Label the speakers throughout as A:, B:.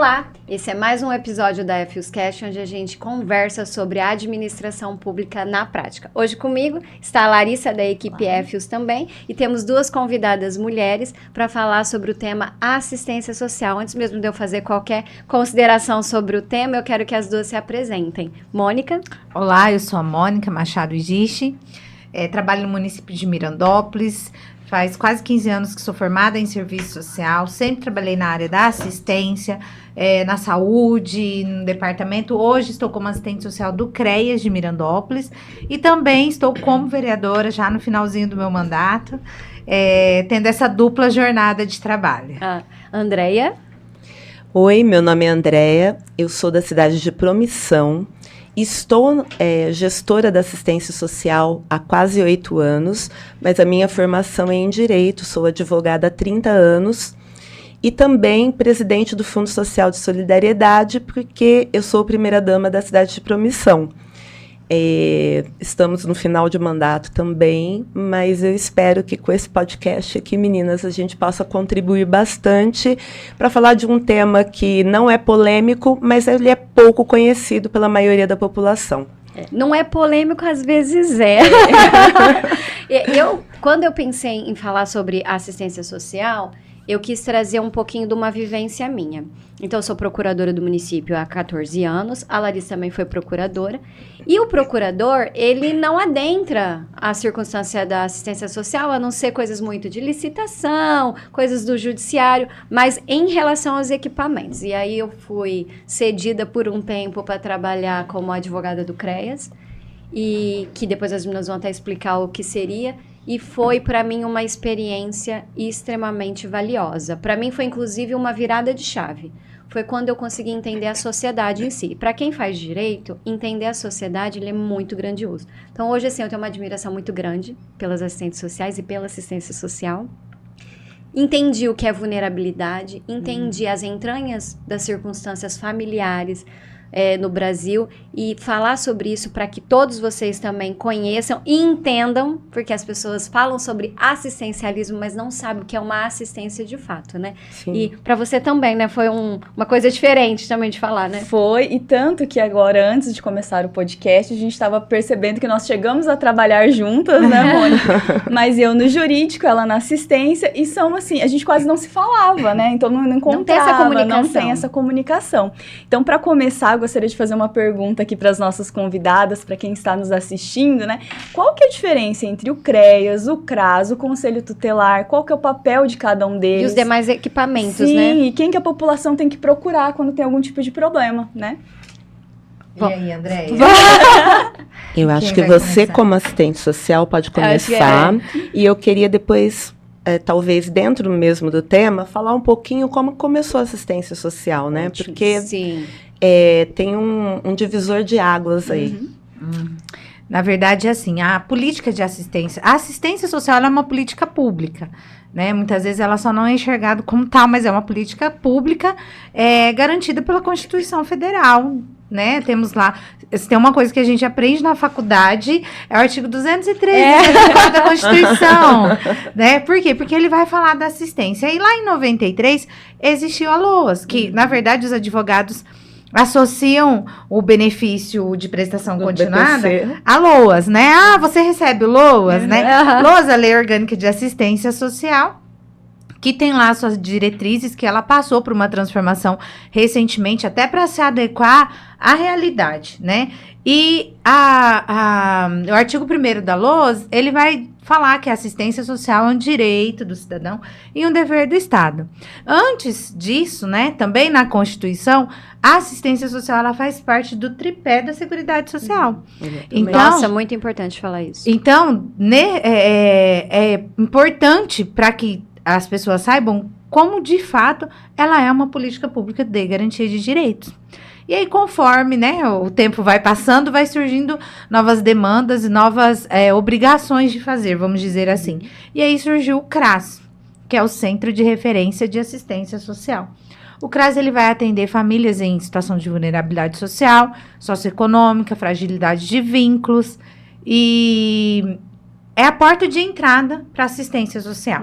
A: Olá, esse é mais um episódio da EFIUScast, onde a gente conversa sobre a administração pública na prática. Hoje comigo está a Larissa, da equipe EFIUS também, e temos duas convidadas mulheres para falar sobre o tema assistência social. Antes mesmo de eu fazer qualquer consideração sobre o tema, eu quero que as duas se apresentem. Mônica?
B: Olá, eu sou a Mônica Machado Igishi, trabalho no município de Mirandópolis. Faz quase 15 anos que sou formada em serviço social, sempre trabalhei na área da assistência, na saúde, no departamento. Hoje estou como assistente social do CREAS de Mirandópolis e também estou como vereadora já no finalzinho do meu mandato, tendo essa dupla jornada de trabalho.
A: Andréia?
C: Oi, meu nome é Andréia, eu sou da cidade de Promissão. Estou gestora da assistência social há quase 8 anos, mas a minha formação é em Direito, sou advogada há 30 anos e também presidente do Fundo Social de Solidariedade, porque eu sou primeira-dama da cidade de Promissão. Estamos no final de mandato também, mas eu espero que com esse podcast aqui, meninas, a gente possa contribuir bastante para falar de um tema que não é polêmico, mas ele é pouco conhecido pela maioria da população.
A: Não é polêmico, às vezes é. Quando eu pensei em falar sobre assistência social, eu quis trazer um pouquinho de uma vivência minha. Então, eu sou procuradora do município há 14 anos, a Larissa também foi procuradora, e o procurador, ele não adentra a circunstância da assistência social, a não ser coisas muito de licitação, coisas do judiciário, mas em relação aos equipamentos. E aí eu fui cedida por um tempo para trabalhar como advogada do CREAS, e que depois as meninas vão até explicar o que seria. E foi, para mim, uma experiência extremamente valiosa. Para mim, foi, inclusive, uma virada de chave. Foi quando eu consegui entender a sociedade em si. Para quem faz direito, entender a sociedade ele é muito grandioso. Então, hoje, assim, eu tenho uma admiração muito grande pelas assistentes sociais e pela assistência social. Entendi o que é vulnerabilidade, entendi as entranhas das circunstâncias familiares, no Brasil, e falar sobre isso para que todos vocês também conheçam e entendam, porque as pessoas falam sobre assistencialismo, mas não sabem o que é uma assistência de fato, né?
C: Sim.
A: E para você também, né? Foi uma coisa diferente também de falar, né?
D: Foi, e tanto que agora, antes de começar o podcast, a gente estava percebendo que nós chegamos a trabalhar juntas, né, Mônica? Mas eu no jurídico, ela na assistência, e são assim, a gente quase não se falava, né? Então não encontrava, não tem essa comunicação. Então, para começar, gostaria de fazer uma pergunta aqui para as nossas convidadas, para quem está nos assistindo, né? Qual que é a diferença entre o CREAS, o CRAS, o Conselho Tutelar? Qual que é o papel de cada um deles?
A: E os demais equipamentos,
D: Sim,
A: né?
D: E quem que a população tem que procurar quando tem algum tipo de problema, né?
B: E aí, Andréia?
C: Eu acho que você, como assistente social, pode começar. E eu queria depois, talvez dentro mesmo do tema, falar um pouquinho como começou a assistência social, né? Porque
A: Sim.
C: Tem um divisor de águas aí.
B: Na verdade, assim, a política de assistência... A assistência social ela é uma política pública, né? Muitas vezes ela só não é enxergada como tal, mas é uma política pública garantida pela Constituição Federal, né? Temos lá... Se tem uma coisa que a gente aprende na faculdade, é o artigo 213 da Constituição, né? Por quê? Porque ele vai falar da assistência. E lá em 93, existiu a LOAS, que, na verdade, os advogados associam o benefício de prestação continuada a LOAS, né? Ah, você recebe o LOAS, né? LOAS, a Lei Orgânica de Assistência Social, que tem lá suas diretrizes, que ela passou por uma transformação recentemente, até para se adequar à realidade, né? E o artigo 1º da LOAS, ele vai falar que a assistência social é um direito do cidadão e um dever do Estado. Antes disso, né, também na Constituição, a assistência social ela faz parte do tripé da Seguridade Social.
A: Então, nossa, muito importante falar isso.
B: Então, né, é importante para que as pessoas saibam como, de fato, ela é uma política pública de garantia de direitos. E aí, conforme, né, o tempo vai passando, vai surgindo novas demandas e novas obrigações de fazer, vamos dizer assim. E aí surgiu o CRAS, que é o Centro de Referência de Assistência Social. O CRAS ele vai atender famílias em situação de vulnerabilidade social, socioeconômica, fragilidade de vínculos, e é a porta de entrada para assistência social.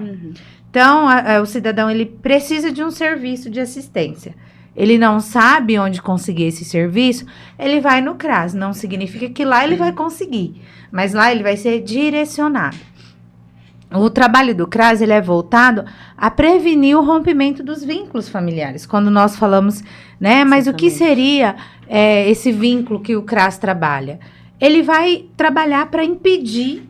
B: Então, o cidadão ele precisa de um serviço de assistência. ele não sabe onde conseguir esse serviço, ele vai no CRAS. Não significa que lá ele vai conseguir, mas lá ele vai ser direcionado. O trabalho do CRAS, ele é voltado a prevenir o rompimento dos vínculos familiares. Quando nós falamos, né, mas o que seria esse vínculo que o CRAS trabalha? Ele vai trabalhar para impedir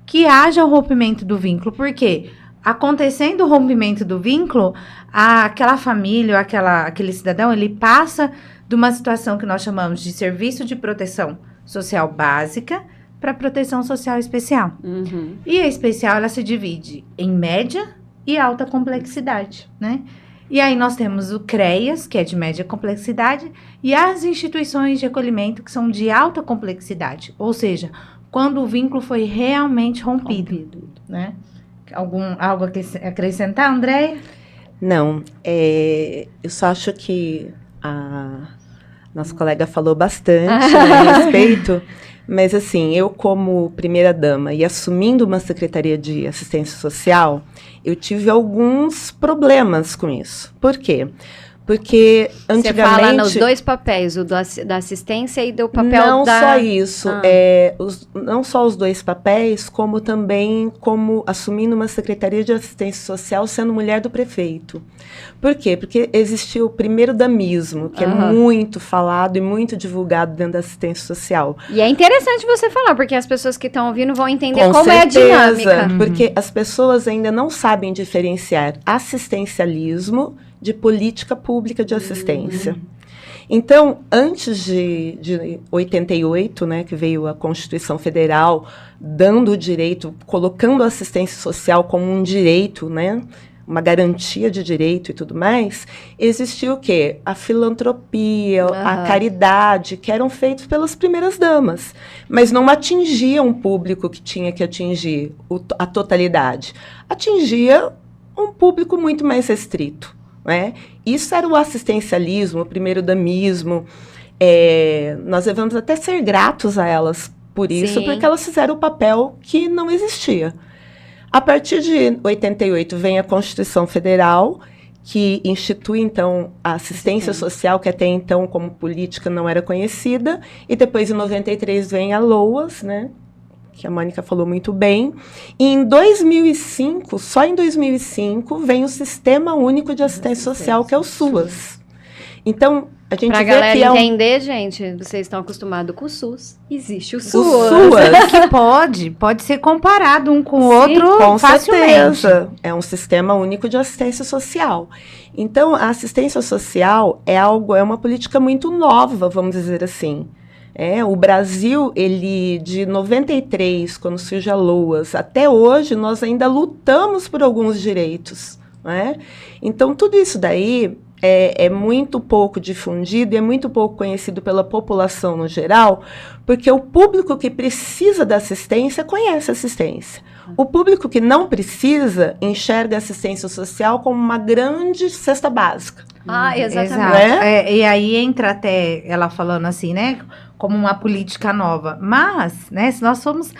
B: que haja o rompimento do vínculo. Por quê? Acontecendo o rompimento do vínculo, aquela família, aquele cidadão, ele passa de uma situação que nós chamamos de serviço de proteção social básica para proteção social especial.
A: Uhum.
B: E a especial, ela se divide em média e alta complexidade, né? E aí nós temos o CREAS, que é de média complexidade, e as instituições de acolhimento, que são de alta complexidade. Ou seja, quando o vínculo foi realmente rompido. Né? Algo a acrescentar, Andréia?
C: Não, eu só acho que a nossa colega falou bastante a respeito, mas assim, eu como primeira-dama e assumindo uma secretaria de assistência social, eu tive alguns problemas com isso. Por quê? Porque antigamente...
A: Você fala nos dois papéis, o da assistência e do papel
C: não
A: da...
C: Não só isso, não só os dois papéis, como também como assumindo uma secretaria de assistência social sendo mulher do prefeito. Por quê? Porque existiu o primeiro-damismo, que é muito falado e muito divulgado dentro da assistência social.
A: E é interessante você falar, porque as pessoas que estão ouvindo vão entender
C: Com
A: como
C: certeza,
A: é a dinâmica.
C: Porque as pessoas ainda não sabem diferenciar assistencialismo de política pública de assistência. Então, antes de 88, né, que veio a Constituição Federal, dando o direito, colocando a assistência social como um direito, né, uma garantia de direito e tudo mais, existiu o quê? A filantropia, a caridade, que eram feitos pelas primeiras damas, mas não atingiam o público que tinha que atingir a totalidade. Atingia um público muito mais restrito. Né? Isso era o assistencialismo, o primeiro-damismo. Nós devemos até ser gratos a elas por isso,
A: Sim.
C: porque elas fizeram o papel que não existia. A partir de 88 vem a Constituição Federal, que institui, então, a assistência social, que até então, como política, não era conhecida, e depois, em 93, vem a LOAS, né? Que a Mônica falou muito bem. E em 2005, só em 2005, vem o Sistema Único de Assistência Social, que é o SUAS. Então, a gente
A: pra
C: vê
A: galera
C: que
A: entender, gente, vocês estão acostumados com o SUS. Existe o SUAS.
C: o SUAS,
B: Que pode ser comparado um com o outro
C: com
B: facilmente.
C: certeza, é um Sistema Único de Assistência Social. Então, a assistência social é uma política muito nova, vamos dizer assim. O Brasil, ele de 93, quando surge a LOAS, até hoje, nós ainda lutamos por alguns direitos. Né? Então, tudo isso daí é muito pouco difundido e é muito pouco conhecido pela população no geral, porque o público que precisa da assistência conhece a assistência. O público que não precisa enxerga a assistência social como uma grande cesta básica.
A: Exatamente.
B: Exato. E aí entra até ela falando assim, né? Como uma política nova. Mas, né, se nós formos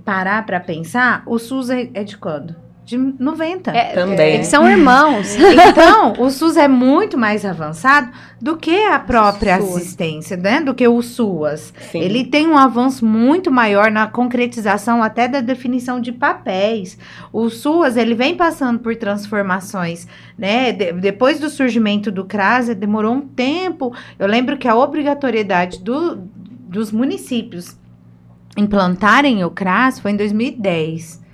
B: parar para pensar, o SUS é de quando? De 90.
C: Também.
A: Eles são irmãos.
B: Então, o SUS é muito mais avançado do que a própria assistência, né? Do que o SUAS.
C: Sim.
B: Ele tem um avanço muito maior na concretização até da definição de papéis. O SUAS, ele vem passando por transformações, né? Depois do surgimento do CRAS, demorou um tempo. Eu lembro que a obrigatoriedade dos municípios implantarem o CRAS foi em 2010.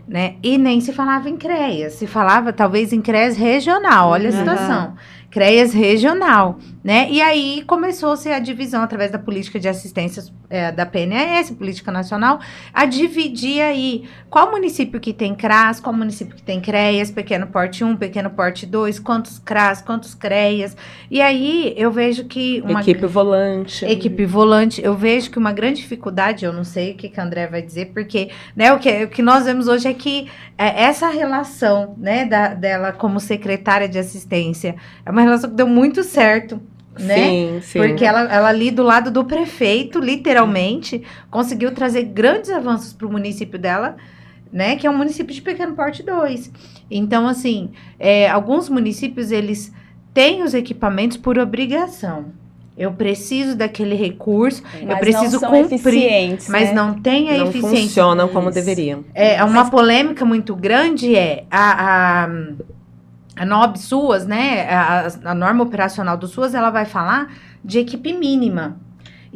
B: Né? E nem se falava em CREAS, se falava talvez em CREAS regional, olha a situação, CREAS regional, né? E aí começou-se a divisão através da política de assistência da PNAS, política nacional, a dividir aí qual município que tem CRAS, qual município que tem CREAS, pequeno porte 1, pequeno porte 2, quantos CRAS, quantos CREAS, e aí eu vejo que
C: Equipe volante,
B: eu vejo que uma grande dificuldade, eu não sei o que a André vai dizer, porque, né, o que nós vemos hoje é que essa relação, né, dela como secretária de assistência, é uma relação que deu muito certo, né?
C: Sim.
B: Porque ela ali do lado do prefeito, literalmente, conseguiu trazer grandes avanços para o município dela, né? Que é um município de pequeno porte 2. Então, assim, alguns municípios, eles tem os equipamentos por obrigação. Eu preciso daquele recurso, eu preciso
D: não são
B: cumprir,
D: eficientes,
B: mas
D: né?
B: não tem a
C: Não
B: eficiência.
C: funcionam como deveriam.
B: Uma polêmica muito grande é a NOB SUAS, né? A norma operacional do SUAS, ela vai falar de equipe mínima.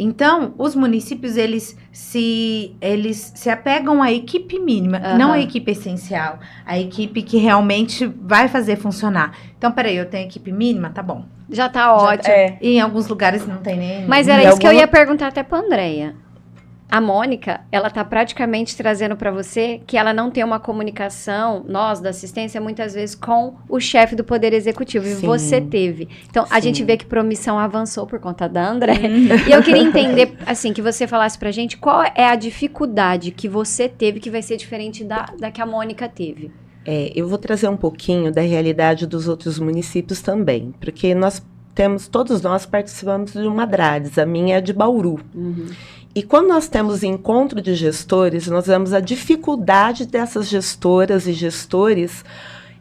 B: Então, os municípios, eles se apegam à equipe mínima, não à equipe essencial, a equipe que realmente vai fazer funcionar. Então, peraí, eu tenho equipe mínima? Tá bom.
A: Já tá ótimo.
B: E em alguns lugares não tem nem...
A: Mas era isso que eu ia perguntar até pra Andréia. A Mônica, ela tá praticamente trazendo para você que ela não tem uma comunicação, nós da assistência, muitas vezes com o chefe do Poder Executivo. E você teve. Então, a gente vê que Promissão avançou por conta da Andréia. E eu queria entender, assim, que você falasse pra gente qual é a dificuldade que você teve que vai ser diferente da que a Mônica teve.
C: Eu vou trazer um pouquinho da realidade dos outros municípios também, porque todos nós participamos de uma DRADES, a minha é de Bauru. E quando nós temos encontro de gestores, nós vemos a dificuldade dessas gestoras e gestores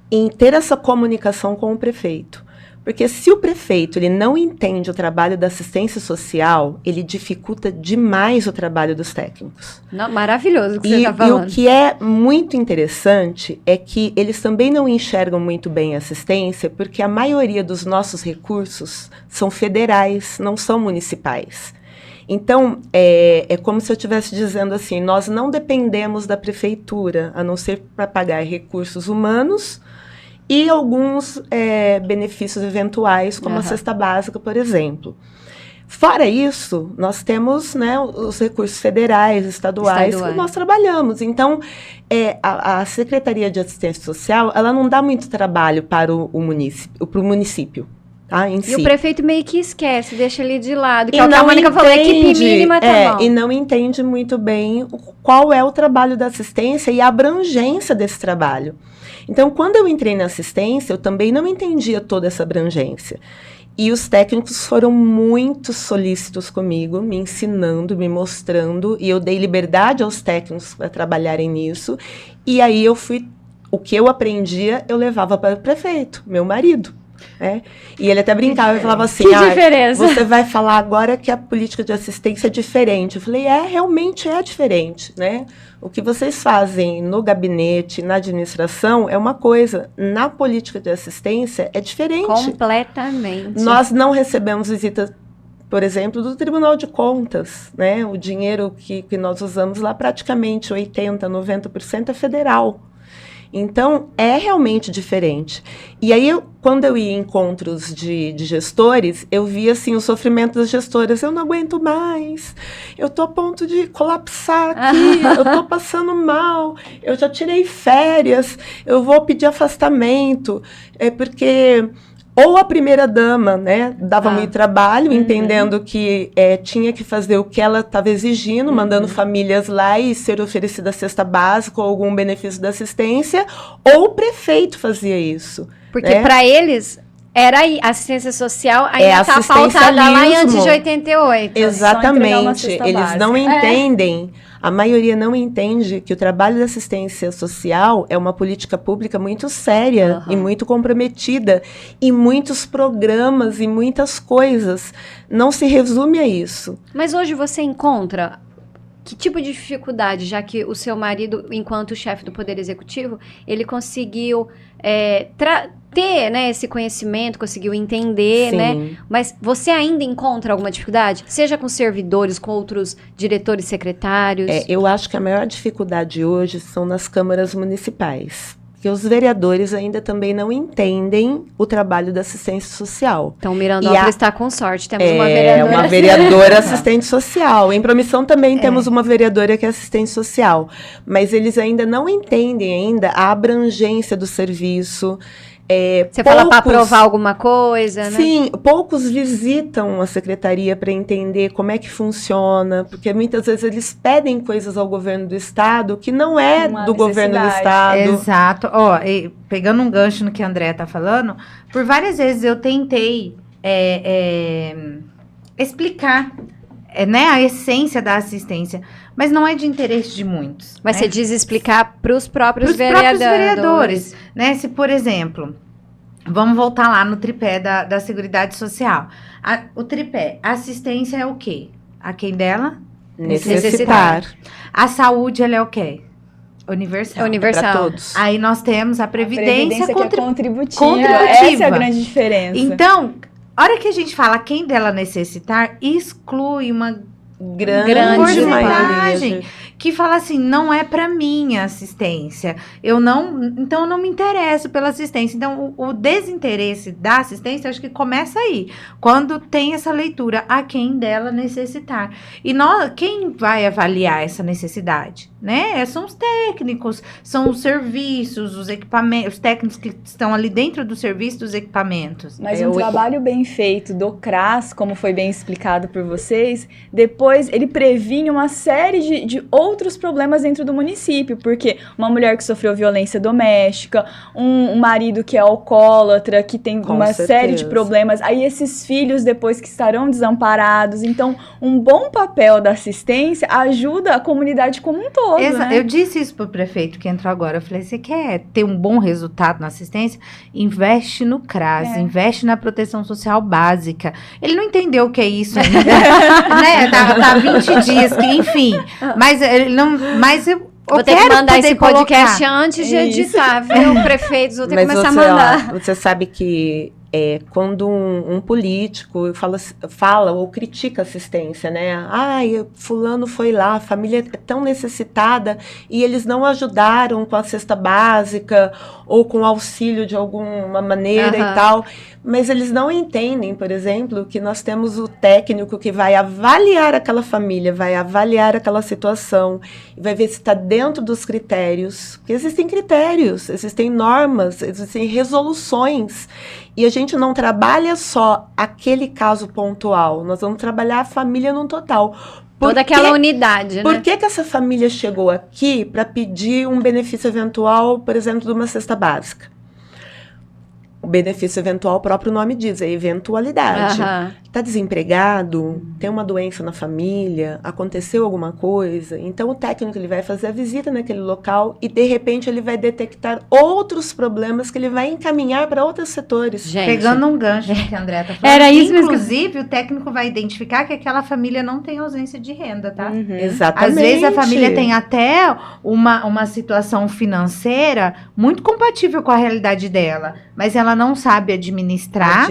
C: em ter essa comunicação com o prefeito. Porque se o prefeito ele não entende o trabalho da assistência social, ele dificulta demais o trabalho dos técnicos.
A: Maravilhoso o que você está falando.
C: E o que é muito interessante é que eles também não enxergam muito bem a assistência, porque a maioria dos nossos recursos são federais, não são municipais. Então, é como se eu estivesse dizendo assim, nós não dependemos da prefeitura, a não ser para pagar recursos humanos e alguns benefícios eventuais, como a cesta básica, por exemplo. Fora isso, nós temos, né, os recursos federais, estaduais, que nós trabalhamos. Então, a Secretaria de Assistência Social, ela não dá muito trabalho para o município. Em si.
A: E o prefeito meio que esquece, deixa ele de lado. Que é o que a Mônica falou, equipe mínima tá bom.
C: E não entende muito bem qual é o trabalho da assistência e a abrangência desse trabalho. Então, quando eu entrei na assistência, eu também não entendia toda essa abrangência. E os técnicos foram muito solícitos comigo, me ensinando, me mostrando, e eu dei liberdade aos técnicos para trabalharem nisso. E aí o que eu aprendia, eu levava para o prefeito, meu marido. E ele até brincava e falava assim,
A: que diferença.
C: Você vai falar agora que a política de assistência é diferente. Eu falei, realmente é diferente, né? O que vocês fazem no gabinete, na administração, é uma coisa. Na política de assistência, é diferente.
A: Completamente.
C: Nós não recebemos visitas, por exemplo, do Tribunal de Contas, né? O dinheiro que nós usamos lá, praticamente 80%, 90% é federal. Então, é realmente diferente. E aí, quando eu ia em encontros de gestores, eu via, assim, o sofrimento das gestoras. Eu não aguento mais, eu estou a ponto de colapsar aqui, eu estou passando mal, eu já tirei férias, eu vou pedir afastamento, porque... Ou a primeira-dama, né, dava muito trabalho, entendendo que tinha que fazer o que ela estava exigindo, mandando famílias lá e ser oferecida a cesta básica ou algum benefício da assistência, ou o prefeito fazia isso.
A: Porque para eles... Era a assistência social ainda está pautada lá em antes de 88.
C: Exatamente. Eles não entendem, a maioria não entende que o trabalho da assistência social é uma política pública muito séria e muito comprometida. E muitos programas e muitas coisas. Não se resume a isso.
A: Mas hoje você encontra... Que tipo de dificuldade, já que o seu marido, enquanto chefe do Poder Executivo, ele conseguiu ter, né, esse conhecimento, conseguiu entender, né? Mas você ainda encontra alguma dificuldade? Seja com servidores, com outros diretores, secretários?
C: Eu acho que a maior dificuldade hoje são nas câmaras municipais. Porque os vereadores ainda também não entendem o trabalho da assistência social.
A: Então, Mirandópolis está com sorte, temos uma vereadora.
C: Uma vereadora assistente social. Em Promissão também temos uma vereadora que é assistente social. Mas eles ainda não entendem a abrangência do serviço.
A: Você fala para aprovar alguma coisa, né?
C: Sim, poucos visitam a secretaria para entender como é que funciona, porque muitas vezes eles pedem coisas ao governo do estado que não é do governo do estado.
B: Exato. Pegando um gancho no que a Andréa está falando, por várias vezes eu tentei explicar né, a essência da assistência, mas não é de interesse de muitos.
A: Mas
B: né?
A: Você diz explicar para os próprios vereadores.
B: Né? Se, por exemplo, vamos voltar lá no tripé da Seguridade Social. O tripé, assistência é o quê? A quem dela?
C: Necessitar.
B: A saúde, ela é o quê? Universal.
A: Universal.
C: Para todos.
B: Aí nós temos a previdência,
D: que é contributiva.
B: contributiva.
D: Essa é a grande diferença.
B: Então, a hora que a gente fala quem dela necessitar, exclui uma
C: Grande
B: porcentagem
C: maioria.
B: que fala assim, não é para mim a assistência. Então eu não me interesso pela assistência. Então o desinteresse da assistência, eu acho que começa aí, quando tem essa leitura a quem dela necessitar. E quem vai avaliar essa necessidade, né? São os técnicos, são os serviços, os equipamentos, os técnicos que estão ali dentro do serviço dos equipamentos.
D: Mas um trabalho bem feito do CRAS, como foi bem explicado por vocês, depois ele previne uma série de outros problemas dentro do município, porque uma mulher que sofreu violência doméstica, um marido que é alcoólatra, que tem uma série de problemas, aí esses filhos depois que estarão desamparados. Então, um bom papel da assistência ajuda a comunidade como um todo, né?
B: Eu disse isso pro prefeito que entrou agora, eu falei, você quer ter um bom resultado na assistência? Investe no CRAS, investe na proteção social básica. Ele não entendeu o que é isso ainda, né? Tá 20 dias, enfim. Mas ele não. Mas eu
A: vou ter que mandar esse podcast antes de editar, viu, prefeitos? Vou ter que começar a mandar.
C: Você sabe que quando um político fala ou critica assistência, né? Ai, fulano foi lá, a família é tão necessitada e eles não ajudaram com a cesta básica ou com auxílio de alguma maneira e tal. Mas eles não entendem, por exemplo, que nós temos o técnico que vai avaliar aquela família, vai avaliar aquela situação, e vai ver se está dentro dos critérios. Porque existem critérios, existem normas, existem resoluções. E a gente não trabalha só aquele caso pontual, nós vamos trabalhar a família no total.
A: Toda aquela unidade, né?
C: Por que essa família chegou aqui para pedir um benefício eventual, por exemplo, de uma cesta básica? O benefício eventual, o próprio nome diz, é eventualidade. Está desempregado, tem uma doença na família, aconteceu alguma coisa. Então, o técnico ele vai fazer a visita naquele local e, de repente, ele vai detectar outros problemas que ele vai encaminhar para outros setores.
B: Gente, pegando um gancho que a Andrea tá falando.
A: Era isso
B: inclusive, mesmo. O técnico vai identificar que aquela família não tem ausência de renda, tá?
C: Exatamente.
B: Às vezes, a família tem até uma situação financeira muito compatível com a realidade dela, mas ela não sabe administrar.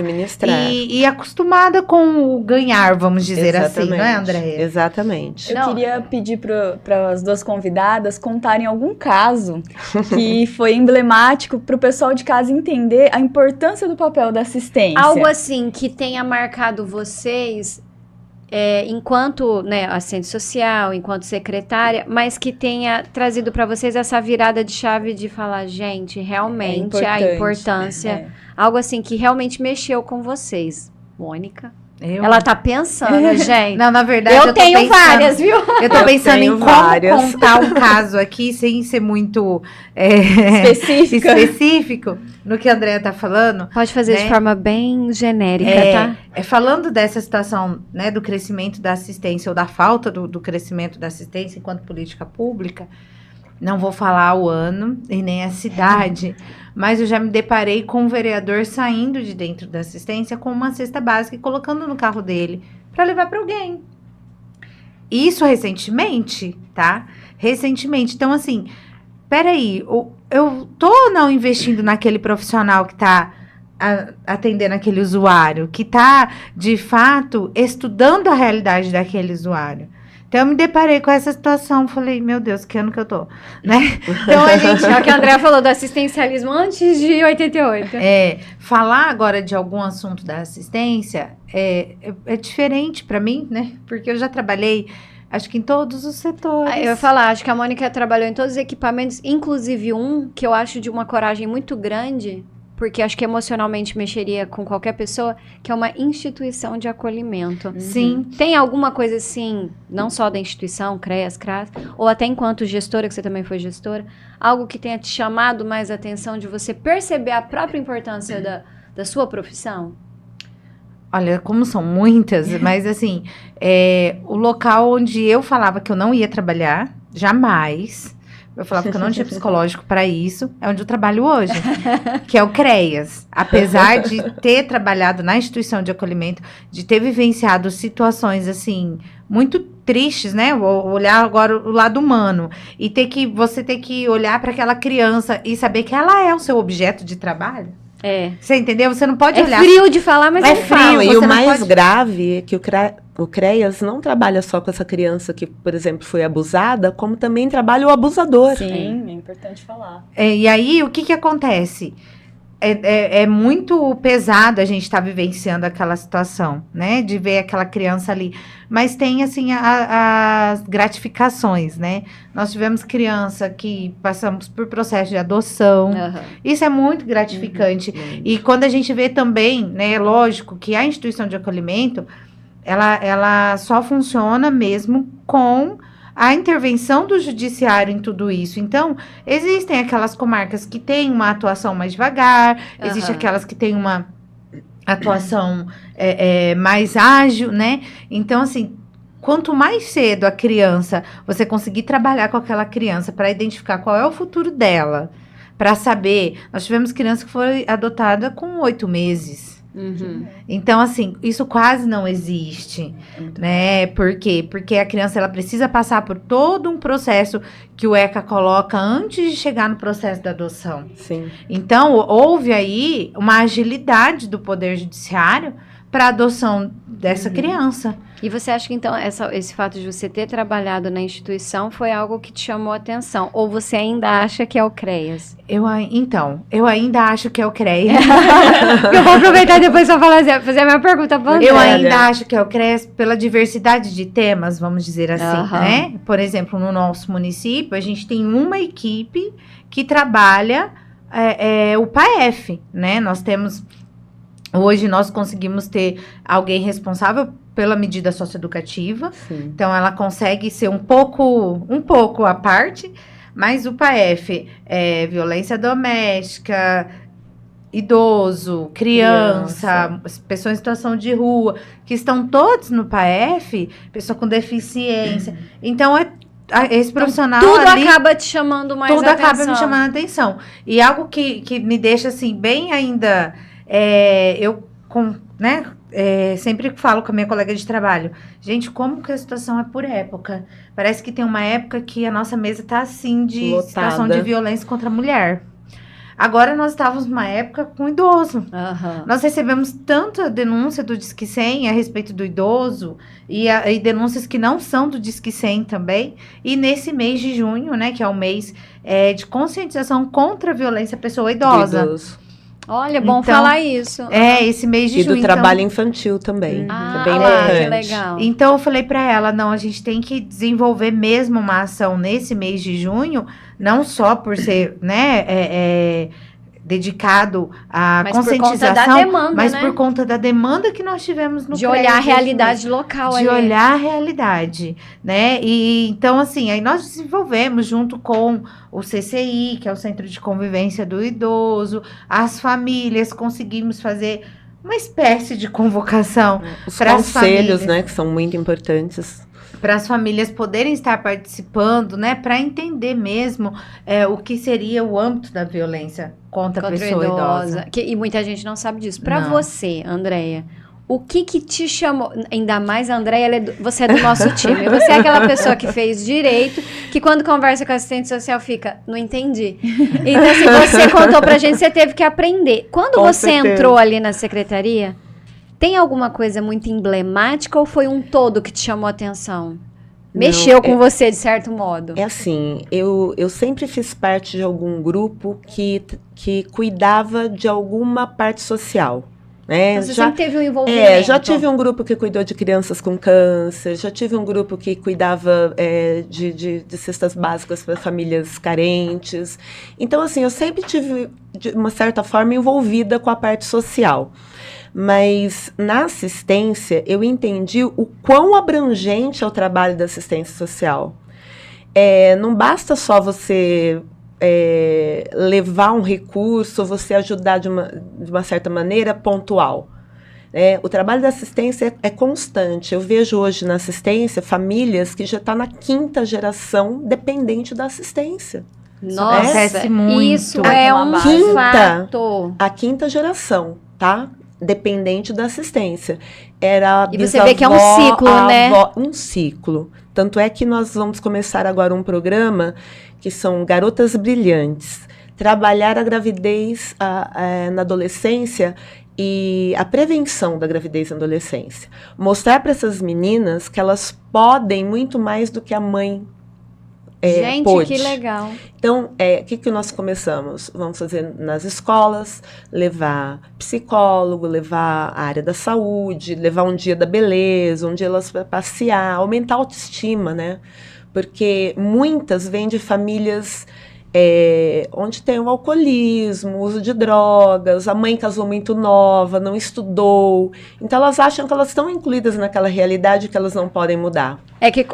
B: E acostumada com o ganhar, vamos dizer assim, não é, Andréia?
C: Exatamente.
D: Eu queria pedir para as duas convidadas contarem algum caso que foi emblemático para o pessoal de casa entender a importância do papel da assistência.
A: Algo assim que tenha marcado vocês enquanto assistente social, enquanto secretária, mas que tenha trazido para vocês essa virada de chave de falar, gente, realmente a importância, algo assim que realmente mexeu com vocês. Mônica? Ela tá pensando, gente.
B: Não, na verdade,
A: eu tenho várias, viu?
B: Eu tô pensando em como contar um caso aqui sem ser muito específico no que a Andrea tá falando.
A: Pode fazer de forma bem genérica, tá?
B: Falando dessa situação, né, do crescimento da assistência ou da falta do crescimento da assistência enquanto política pública, não vou falar o ano e nem a cidade, mas eu já me deparei com um vereador saindo de dentro da assistência com uma cesta básica e colocando no carro dele para levar para alguém. Isso recentemente, tá? Recentemente. Então, assim, peraí, eu tô não investindo naquele profissional que tá atendendo aquele usuário, que tá, de fato, estudando a realidade daquele usuário. Então, eu me deparei com essa situação, falei, meu Deus, que ano que eu tô, né? Então, a gente...
A: É o que a Andrea falou do assistencialismo antes de 88.
B: Falar agora de algum assunto da assistência é diferente para mim, né? Porque eu já trabalhei, acho que em todos os setores.
A: Eu ia falar, acho que a Mônica trabalhou em todos os equipamentos, inclusive um que eu acho de uma coragem muito grande, porque acho que emocionalmente mexeria com qualquer pessoa, que é uma instituição de acolhimento.
B: Sim.
A: Tem alguma coisa assim, não só da instituição, CREAS, CRAS, ou até enquanto gestora, que você também foi gestora, algo que tenha te chamado mais a atenção de você perceber a própria importância da sua profissão?
B: Olha, como são muitas, mas assim, o local onde eu falava que eu não ia trabalhar, jamais, Eu falava que eu não tinha psicológico para isso. É onde eu trabalho hoje, que é o CREAS. Apesar de ter trabalhado na instituição de acolhimento, de ter vivenciado situações, assim, muito tristes, né? Vou olhar agora o lado humano. E você ter que olhar para aquela criança e saber que ela é o seu objeto de trabalho. Você entendeu? Você não pode olhar.
A: É frio de falar, mas é frio.
C: E o mais grave é que o CREAS não trabalha só com essa criança que, por exemplo, foi abusada, como também trabalha o abusador.
D: Sim, é importante falar.
B: E aí, o que acontece? É muito pesado a gente estar vivenciando aquela situação, né? De ver aquela criança ali. Mas tem, assim, as gratificações, né? Nós tivemos criança que passamos por processo de adoção. Isso é muito gratificante. E quando a gente vê também, né? É lógico que a instituição de acolhimento, ela só funciona mesmo com a intervenção do judiciário em tudo isso. Então, existem aquelas comarcas que têm uma atuação mais devagar, existem aquelas que têm uma atuação mais ágil, né? Então, assim, quanto mais cedo a criança, você conseguir trabalhar com aquela criança para identificar qual é o futuro dela, para saber... Nós tivemos criança que foi adotada com 8 meses. Então, assim, isso quase não existe, né? Por quê? Porque a criança, ela precisa passar por todo um processo que o ECA coloca antes de chegar no processo da adoção.
C: Sim.
B: Então, houve aí uma agilidade do Poder Judiciário para a adoção dessa criança.
A: E você acha que, então, esse fato de você ter trabalhado na instituição foi algo que te chamou a atenção? Ou você ainda acha que é o CREAS?
B: Eu ainda acho que é o CREAS.
A: Eu vou aproveitar depois para fazer a minha pergunta para
B: Eu ainda acho que é o CREAS pela diversidade de temas, vamos dizer assim, né? Por exemplo, no nosso município, a gente tem uma equipe que trabalha o PAEF, né? Hoje nós conseguimos ter alguém responsável pela medida socioeducativa.
C: Sim.
B: Então, ela consegue ser um pouco à parte, mas o PAEF é violência doméstica, idoso, criança, pessoa em situação de rua, que estão todos no PAEF, pessoa com deficiência. Então, esse profissional
A: tudo
B: ali,
A: acaba te chamando mais atenção.
B: Tudo acaba me chamando a atenção. E algo que me deixa, assim, bem ainda... sempre falo com a minha colega de trabalho, gente, como que a situação é por época? Parece que tem uma época que a nossa mesa tá assim de
C: lotada.
B: Situação de violência contra a mulher. Agora nós estávamos numa época com idoso. Nós recebemos tanta denúncia do Disque 100 a respeito do idoso e denúncias que não são do Disque 100 também. E nesse mês de junho, né, que é o mês de conscientização contra a violência à pessoa idosa.
A: Olha, bom falar isso.
B: Esse mês de
C: junho.
B: junho.
C: E do trabalho infantil também.
A: Ah,
C: que é bem importante.
A: Que legal.
B: Então, eu falei pra ela, não, a gente tem que desenvolver mesmo uma ação nesse mês de junho, não só por ser, né, dedicado à conscientização,
A: por conta da demanda,
B: mas
A: né?
B: por conta da demanda que nós tivemos no
A: de olhar a realidade local ali.
B: De olhar a realidade, né? E então, assim, aí nós desenvolvemos junto com o CCI, que é o Centro de Convivência do Idoso, as famílias, conseguimos fazer uma espécie de convocação.
C: Os conselhos, né, que são muito importantes.
B: Para as famílias poderem estar participando, né, para entender mesmo o que seria o âmbito da violência contra a pessoa idosa.
A: E muita gente não sabe disso. Para você, Andréia, o que te chamou, ainda mais a Andréia, você é do nosso time, você é aquela pessoa que fez direito, que quando conversa com a assistente social fica, não entendi. Então, assim, você contou pra gente, você teve que aprender. Quando você entrou ali na secretaria, tem alguma coisa muito emblemática ou foi um todo que te chamou a atenção? Mexeu com você, de certo modo?
C: É assim, eu sempre fiz parte de algum grupo que cuidava de alguma parte social. Né?
A: Você sempre teve um envolvimento.
C: Já tive um grupo que cuidou de crianças com câncer, já tive um grupo que cuidava de cestas básicas para famílias carentes. Então, assim, eu sempre tive, de uma certa forma, envolvida com a parte social. Mas na assistência, eu entendi o quão abrangente é o trabalho da assistência social. Não basta só você levar um recurso, você ajudar de uma certa maneira pontual. O trabalho da assistência é constante. Eu vejo hoje na assistência famílias que já estão na 5ª geração dependente da assistência.
A: Nossa,
B: Acontece muito.
A: isso é um fato.
C: A 5ª geração, tá? Dependente da assistência. Era
A: E você vê que é um ciclo, né?
C: Um ciclo. Tanto é que nós vamos começar agora um programa que são Garotas Brilhantes. Trabalhar a gravidez na adolescência e a prevenção da gravidez na adolescência. Mostrar para essas meninas que elas podem muito mais do que a mãe
A: Gente,
C: pôde.
A: que legal.
C: Então, o que nós começamos? Vamos fazer nas escolas, levar psicólogo, levar a área da saúde, levar um dia da beleza, um dia elas para passear, aumentar a autoestima, né? Porque muitas vêm de famílias onde tem o alcoolismo, o uso de drogas, a mãe casou muito nova, não estudou. Então, elas acham que elas estão incluídas naquela realidade que elas não podem mudar.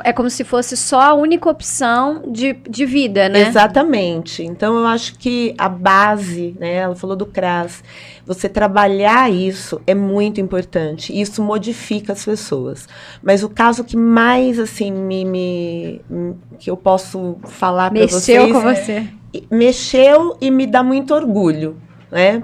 A: É como se fosse só a única opção de vida, né?
C: Exatamente. Então, eu acho que a base, né, ela falou do CRAS, você trabalhar isso é muito importante. Isso modifica as pessoas. Mas o caso que mais, assim, que eu posso falar para vocês...
A: Mexeu com você.
C: Mexeu e me dá muito orgulho, né?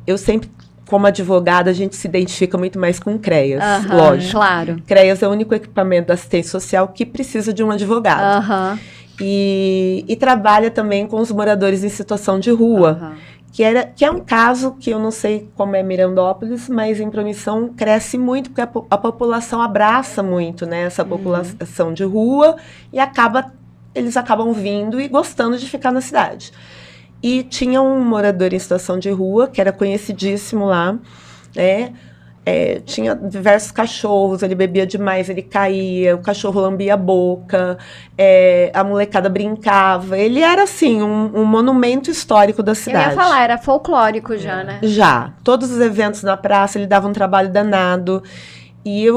C: Eu sempre, como advogada, a gente se identifica muito mais com o CREAS, lógico.
A: Claro.
C: CREAS é o único equipamento da assistência social que precisa de um advogado. E trabalha também com os moradores em situação de rua, que é um caso que eu não sei como é Mirandópolis, mas em Promissão cresce muito, porque a população abraça muito, né, essa população de rua e eles acabam vindo e gostando de ficar na cidade. E tinha um morador em situação de rua, que era conhecidíssimo lá, né? Tinha diversos cachorros, ele bebia demais, ele caía, o cachorro lambia a boca, a molecada brincava. Ele era, assim, um monumento histórico da cidade.
A: Eu ia falar, era folclórico já, né?
C: Já. Todos os eventos na praça, ele dava um trabalho danado. E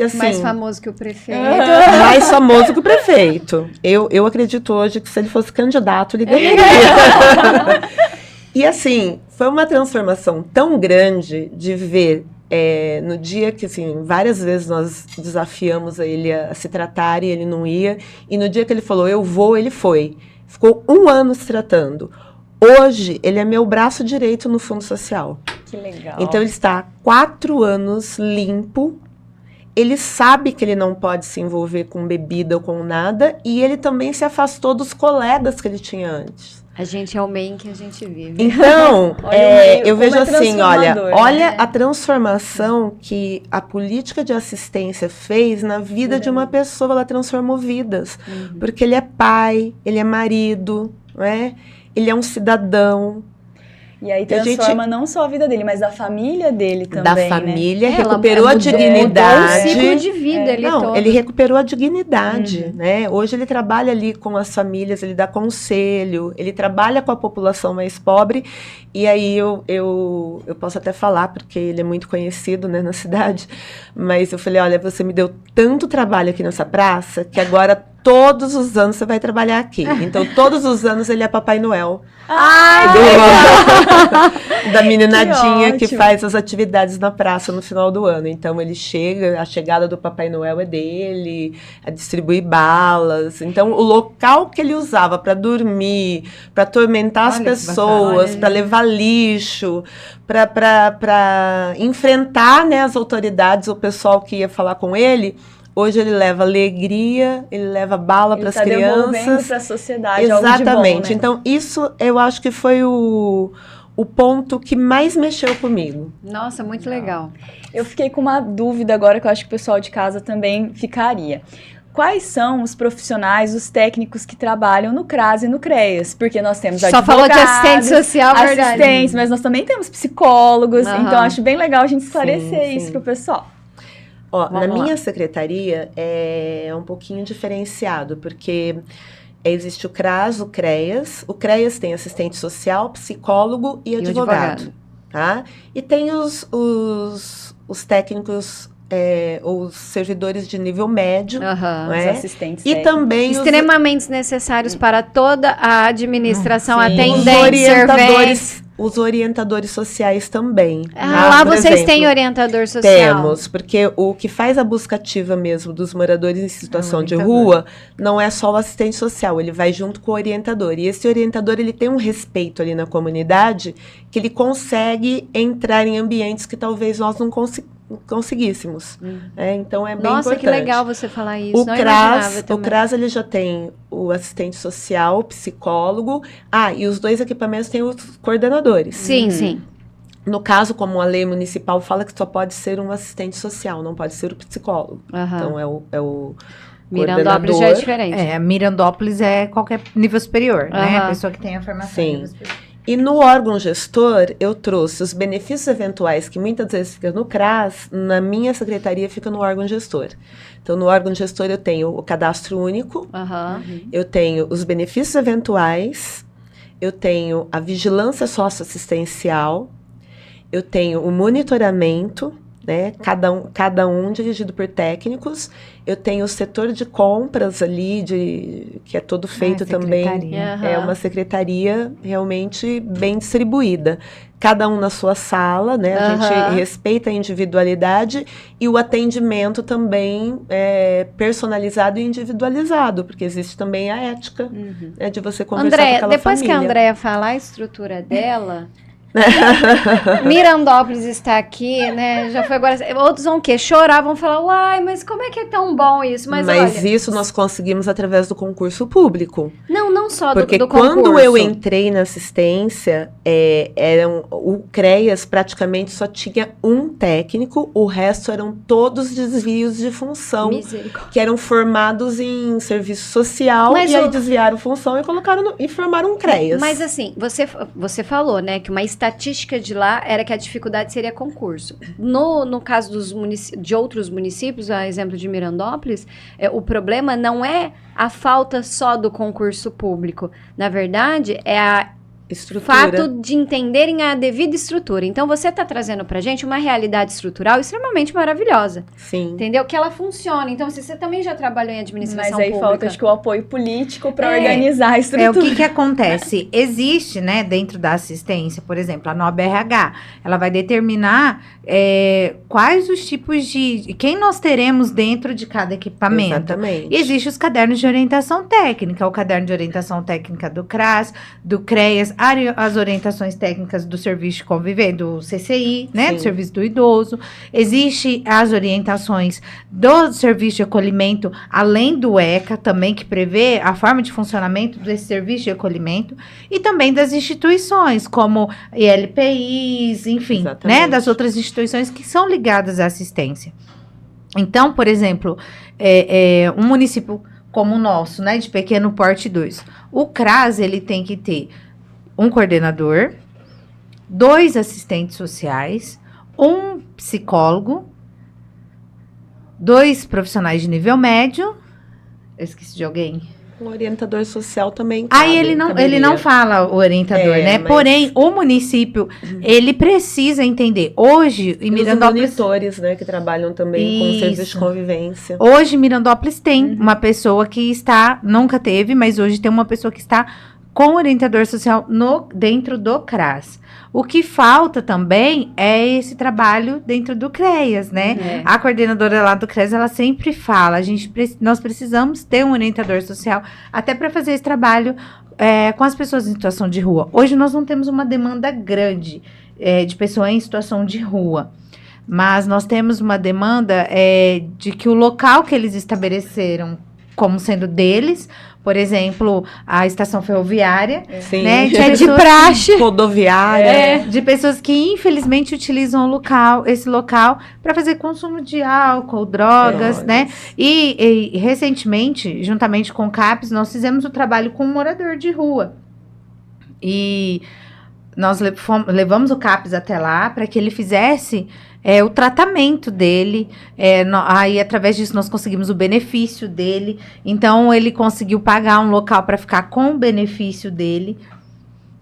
C: assim,
A: Mais famoso que o prefeito.
C: Mais famoso que o prefeito. Eu acredito hoje que se ele fosse candidato, ele ganharia. E assim, foi uma transformação tão grande de ver, no dia que, assim, várias vezes nós desafiamos ele a se tratar e ele não ia. E no dia que ele falou, eu vou, ele foi. Ficou 1 ano se tratando. Hoje, ele é meu braço direito no Fundo Social.
D: Que legal.
C: Então, ele está há 4 anos limpo. Ele sabe que ele não pode se envolver com bebida ou com nada. E ele também se afastou dos colegas que ele tinha antes.
A: A gente é o meio em que a gente vive.
C: Então, eu vejo assim, olha
D: né?
C: a transformação que a política de assistência fez na vida de uma pessoa. Ela transformou vidas. Porque ele é pai, ele é marido, né? Ele é um cidadão.
D: E aí transforma não só a vida dele, mas da família dele também,
C: da família,
A: né?
C: recuperou a dignidade.
A: Mudou o ciclo de vida todo.
C: Ele recuperou a dignidade, né? Hoje ele trabalha ali com as famílias, ele dá conselho, ele trabalha com a população mais pobre. E aí eu posso até falar, porque ele é muito conhecido, né, na cidade, mas eu falei, olha, você me deu tanto trabalho aqui nessa praça, que agora todos os anos você vai trabalhar aqui. Então, todos os anos ele é Papai Noel. Da meninadinha que faz as atividades na praça no final do ano. Então, ele chega, a chegada do Papai Noel é dele, a distribuir balas. Então, o local que ele usava para dormir, para atormentar as pessoas, para levar lixo, para enfrentar, né, as autoridades, o pessoal que ia falar com ele. Hoje ele leva alegria, ele leva bala para as crianças.
D: Devolvendo para a sociedade.
C: Exatamente.
D: Algo de bom, né?
C: Então, isso eu acho que foi o ponto que mais mexeu comigo.
A: Nossa, muito legal.
D: Eu fiquei com uma dúvida agora que eu acho que o pessoal de casa também ficaria. Quais são os profissionais, os técnicos que trabalham no CRAS e no CREAS? Porque nós temos
A: advogados, só falou de assistente social, verdade.
D: Assistentes, mas nós também temos psicólogos. Então, acho bem legal a gente esclarecer isso para o pessoal.
C: Na minha secretaria é um pouquinho diferenciado, porque existe o CRAS, o CREAS. O CREAS tem assistente social, psicólogo e advogado. Tá? E tem os técnicos, os servidores de nível médio,
D: os assistentes
C: e também
A: extremamente necessários para toda a administração,
C: atendentes,
A: atendentes,
C: orientadores Os orientadores sociais também.
A: Lá
C: Por
A: vocês
C: exemplo,
A: têm orientador social?
C: Temos, porque o que faz a busca ativa mesmo dos moradores em situação de rua não é só o assistente social, ele vai junto com o orientador. E esse orientador, ele tem um respeito ali na comunidade que ele consegue entrar em ambientes que talvez nós não conseguíssemos. Então, é bem
A: Nossa,
C: importante.
A: que legal você falar isso.
C: O CRAS, ele já tem o assistente social, o psicólogo. E os 2 equipamentos têm os coordenadores.
A: Sim, sim.
C: No caso, como a lei municipal fala que só pode ser um assistente social, não pode ser o psicólogo. Então, é o
A: Mirandópolis já é diferente.
B: Mirandópolis é qualquer nível superior, né? A pessoa que tem a formação em nível superior.
C: E no órgão gestor, eu trouxe os benefícios eventuais, que muitas vezes fica no CRAS, na minha secretaria fica no órgão gestor. Então, no órgão gestor eu tenho o cadastro único, eu tenho os benefícios eventuais, eu tenho a vigilância socioassistencial, eu tenho o monitoramento, né? Cada um dirigido por técnicos. Eu tenho o setor de compras ali, que é todo feito também. É uma secretaria realmente bem distribuída. Cada um na sua sala, né? A gente respeita a individualidade e o atendimento também é personalizado e individualizado, porque existe também a ética, né, de você conversar com aquela
A: depois
C: família.
A: que a Andréia falar a estrutura dela... Mirandópolis está aqui, né? Já foi agora. Outros vão chorar, vão falar, uai, mas como é que é tão bom isso? Mas olha,
C: isso nós conseguimos através do concurso público.
A: Não só
C: porque
A: do concurso.
C: Quando eu entrei na assistência, o CREAS praticamente só tinha um técnico, o resto eram todos desvios de função, que eram formados em serviço social, aí desviaram função e formaram um CREAS.
A: Mas assim, você falou, né, que uma estatística de lá era que a dificuldade seria concurso. No caso de outros municípios, a exemplo de Mirandópolis, o problema não é a falta só do concurso público. Na verdade, é a fato de entenderem a devida estrutura. Então, você está trazendo para a gente uma realidade estrutural extremamente maravilhosa.
C: Sim.
A: Entendeu? Que ela funciona. Então, se você também já trabalhou em administração
D: pública... Mas aí falta, acho que, o apoio político para organizar a estrutura.
B: O que acontece? Existe, né, dentro da assistência, por exemplo, a NOBRH, ela vai determinar quais os tipos de... Quem nós teremos dentro de cada equipamento.
C: Exatamente.
B: E existem os cadernos de orientação técnica, o caderno de orientação técnica do CRAS, do CREAS, as orientações técnicas do serviço de convivência, do CCI, né, do serviço do idoso. Existem as orientações do serviço de acolhimento, além do ECA também, que prevê a forma de funcionamento desse serviço de acolhimento, e também das instituições, como ILPIs, enfim, né, das outras instituições que são ligadas à assistência. Então, por exemplo, um município como o nosso, né, de pequeno porte 2, o CRAS, ele tem que ter um coordenador, 2 assistentes sociais, um psicólogo, 2 profissionais de nível médio. Eu esqueci de alguém.
C: Um orientador social também.
B: Aí ele não fala o orientador, né? Mas... Porém, o município, ele precisa entender. Hoje, em Mirandópolis...
C: Os monitores, né, que trabalham também com o serviço de convivência.
B: Hoje, Mirandópolis tem uma pessoa que está, nunca teve, mas hoje tem uma pessoa que está com orientador social dentro do CRAS. O que falta também é esse trabalho dentro do CREAS, né? A coordenadora lá do CREAS, ela sempre fala, nós precisamos ter um orientador social até para fazer esse trabalho com as pessoas em situação de rua. Hoje nós não temos uma demanda grande de pessoas em situação de rua, mas nós temos uma demanda de que o local que eles estabeleceram como sendo deles, por exemplo, a estação ferroviária, né, de praxe,
C: rodoviária,
B: de pessoas que infelizmente utilizam esse local para fazer consumo de álcool, drogas, né? E recentemente, juntamente com o CAPES, nós fizemos o trabalho com um morador de rua. E nós levamos o CAPES até lá para que ele fizesse o tratamento dele, aí através disso nós conseguimos o benefício dele, então ele conseguiu pagar um local para ficar com o benefício dele,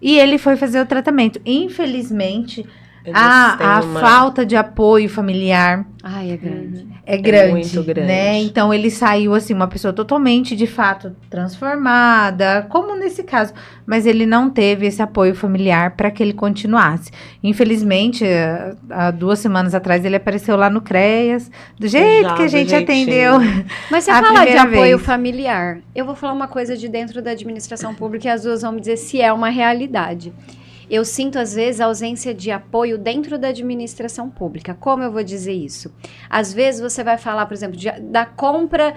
B: e ele foi fazer o tratamento. Infelizmente, A falta de apoio familiar
A: Ai, é grande.
B: é grande,
C: muito grande.
B: né? Então ele saiu assim, uma pessoa totalmente, de fato, transformada, como nesse caso, mas ele não teve esse apoio familiar para que ele continuasse. Infelizmente, há 2 semanas atrás ele apareceu lá no CREAS, do jeito que a gente atendeu.
A: Mas você
B: a
A: fala de
B: primeira
A: apoio
B: vez.
A: familiar. Eu vou falar uma coisa de dentro da administração pública e as duas vão me dizer se é uma realidade. Eu sinto, às vezes, a ausência de apoio dentro da administração pública. Como eu vou dizer isso? Às vezes, você vai falar, por exemplo, da compra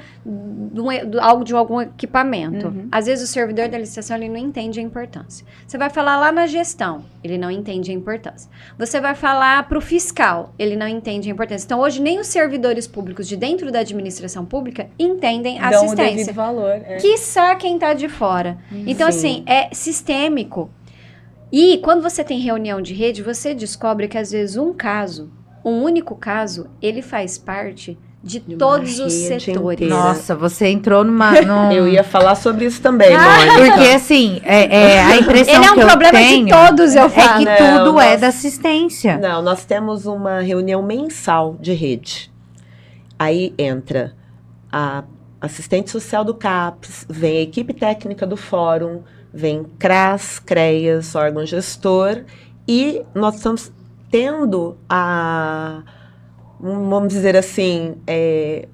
A: de algum equipamento.
D: Uhum.
A: Às vezes, o servidor da licitação ele não entende a importância. Você vai falar lá na gestão, ele não entende a importância. Você vai falar para o fiscal, ele não entende a importância. Então, hoje, nem os servidores públicos de dentro da administração pública entendem a
D: Dão o
A: assistência.
D: devido valor.
A: Quiçá quem está de fora. Então,
C: Sim.
A: assim, é sistêmico. E quando você tem reunião de rede, você descobre que às vezes um único caso, ele faz parte de todos os
C: rede
A: setores.
C: inteira.
B: Nossa, você entrou num...
C: Eu ia falar sobre isso também, Mônica.
B: Porque assim, a impressão
A: Ele é um
B: que eu
A: problema
B: tenho
A: de todos, eu
B: é
A: falo.
B: que
C: Não,
B: tudo é
C: nós-
B: da assistência.
C: Não, nós temos uma reunião mensal de rede. Aí entra a assistente social do CAPES, vem a equipe técnica do fórum, vem CRAS, CREAS, órgão gestor, e nós estamos tendo vamos dizer assim,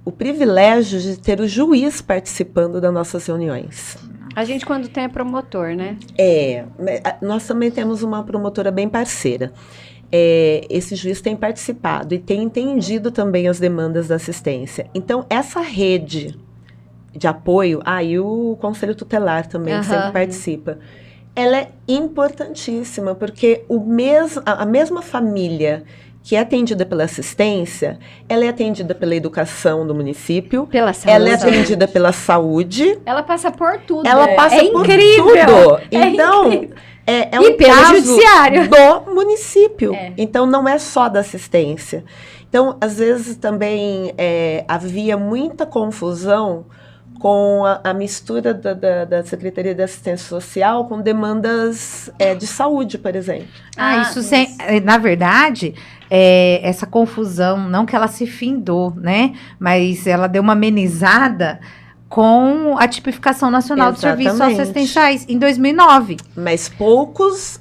C: o privilégio de ter o juiz participando das nossas reuniões.
A: A gente, quando tem, é promotor, né?
C: Nós também temos uma promotora bem parceira. Esse juiz tem participado e tem entendido também as demandas da assistência. Então, essa rede de apoio, e o Conselho Tutelar também, que sempre participa, ela é importantíssima, porque a mesma família que é atendida pela assistência, ela é atendida pela educação do município,
A: Pela saúde.
C: ela é atendida pela saúde,
A: Ela passa por tudo.
C: ela passa por
A: incrível.
C: tudo.
A: É
C: Então,
A: incrível.
C: é
A: E
C: um
A: pelo
C: caso
A: judiciário.
C: do município.
A: É.
C: Então, não é só da assistência. Então, às vezes também havia muita confusão com a mistura da Secretaria de Assistência Social com demandas de saúde, por exemplo.
B: Na verdade, essa confusão, não que ela se findou, né? Mas ela deu uma amenizada com a tipificação nacional de serviços
C: Exatamente.
B: assistenciais em 2009.
C: Mas poucos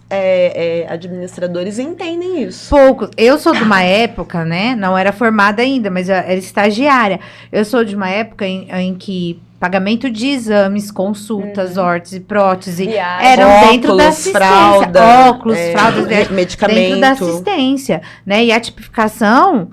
C: administradores entendem isso.
B: Poucos. Eu sou de uma época, né? Não era formada ainda, mas eu era estagiária. Eu sou de uma época em que pagamento de exames, consultas, órtese, prótese,
D: Viagem.
B: eram dentro da
C: Óculos,
B: assistência.
C: fralda,
B: Óculos, fraldas,
C: medicamento.
B: dentro da assistência, né? E a tipificação,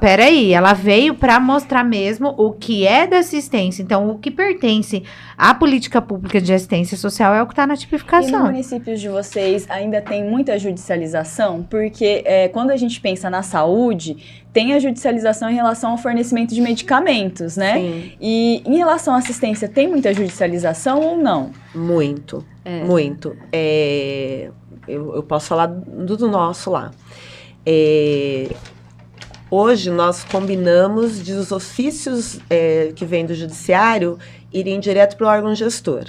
B: peraí, ela veio para mostrar mesmo o que é da assistência. Então, o que pertence à política pública de assistência social é o que está na
D: E
B: tipificação.
D: nos municípios de vocês ainda tem muita judicialização? Porque quando a gente pensa na saúde, tem a judicialização em relação ao fornecimento de medicamentos, né?
C: Sim.
D: E em relação à assistência, tem muita judicialização ou não?
C: Muito, muito. Eu posso falar do nosso lá. Hoje nós combinamos de os ofícios que vêm do judiciário irem direto para o órgão gestor.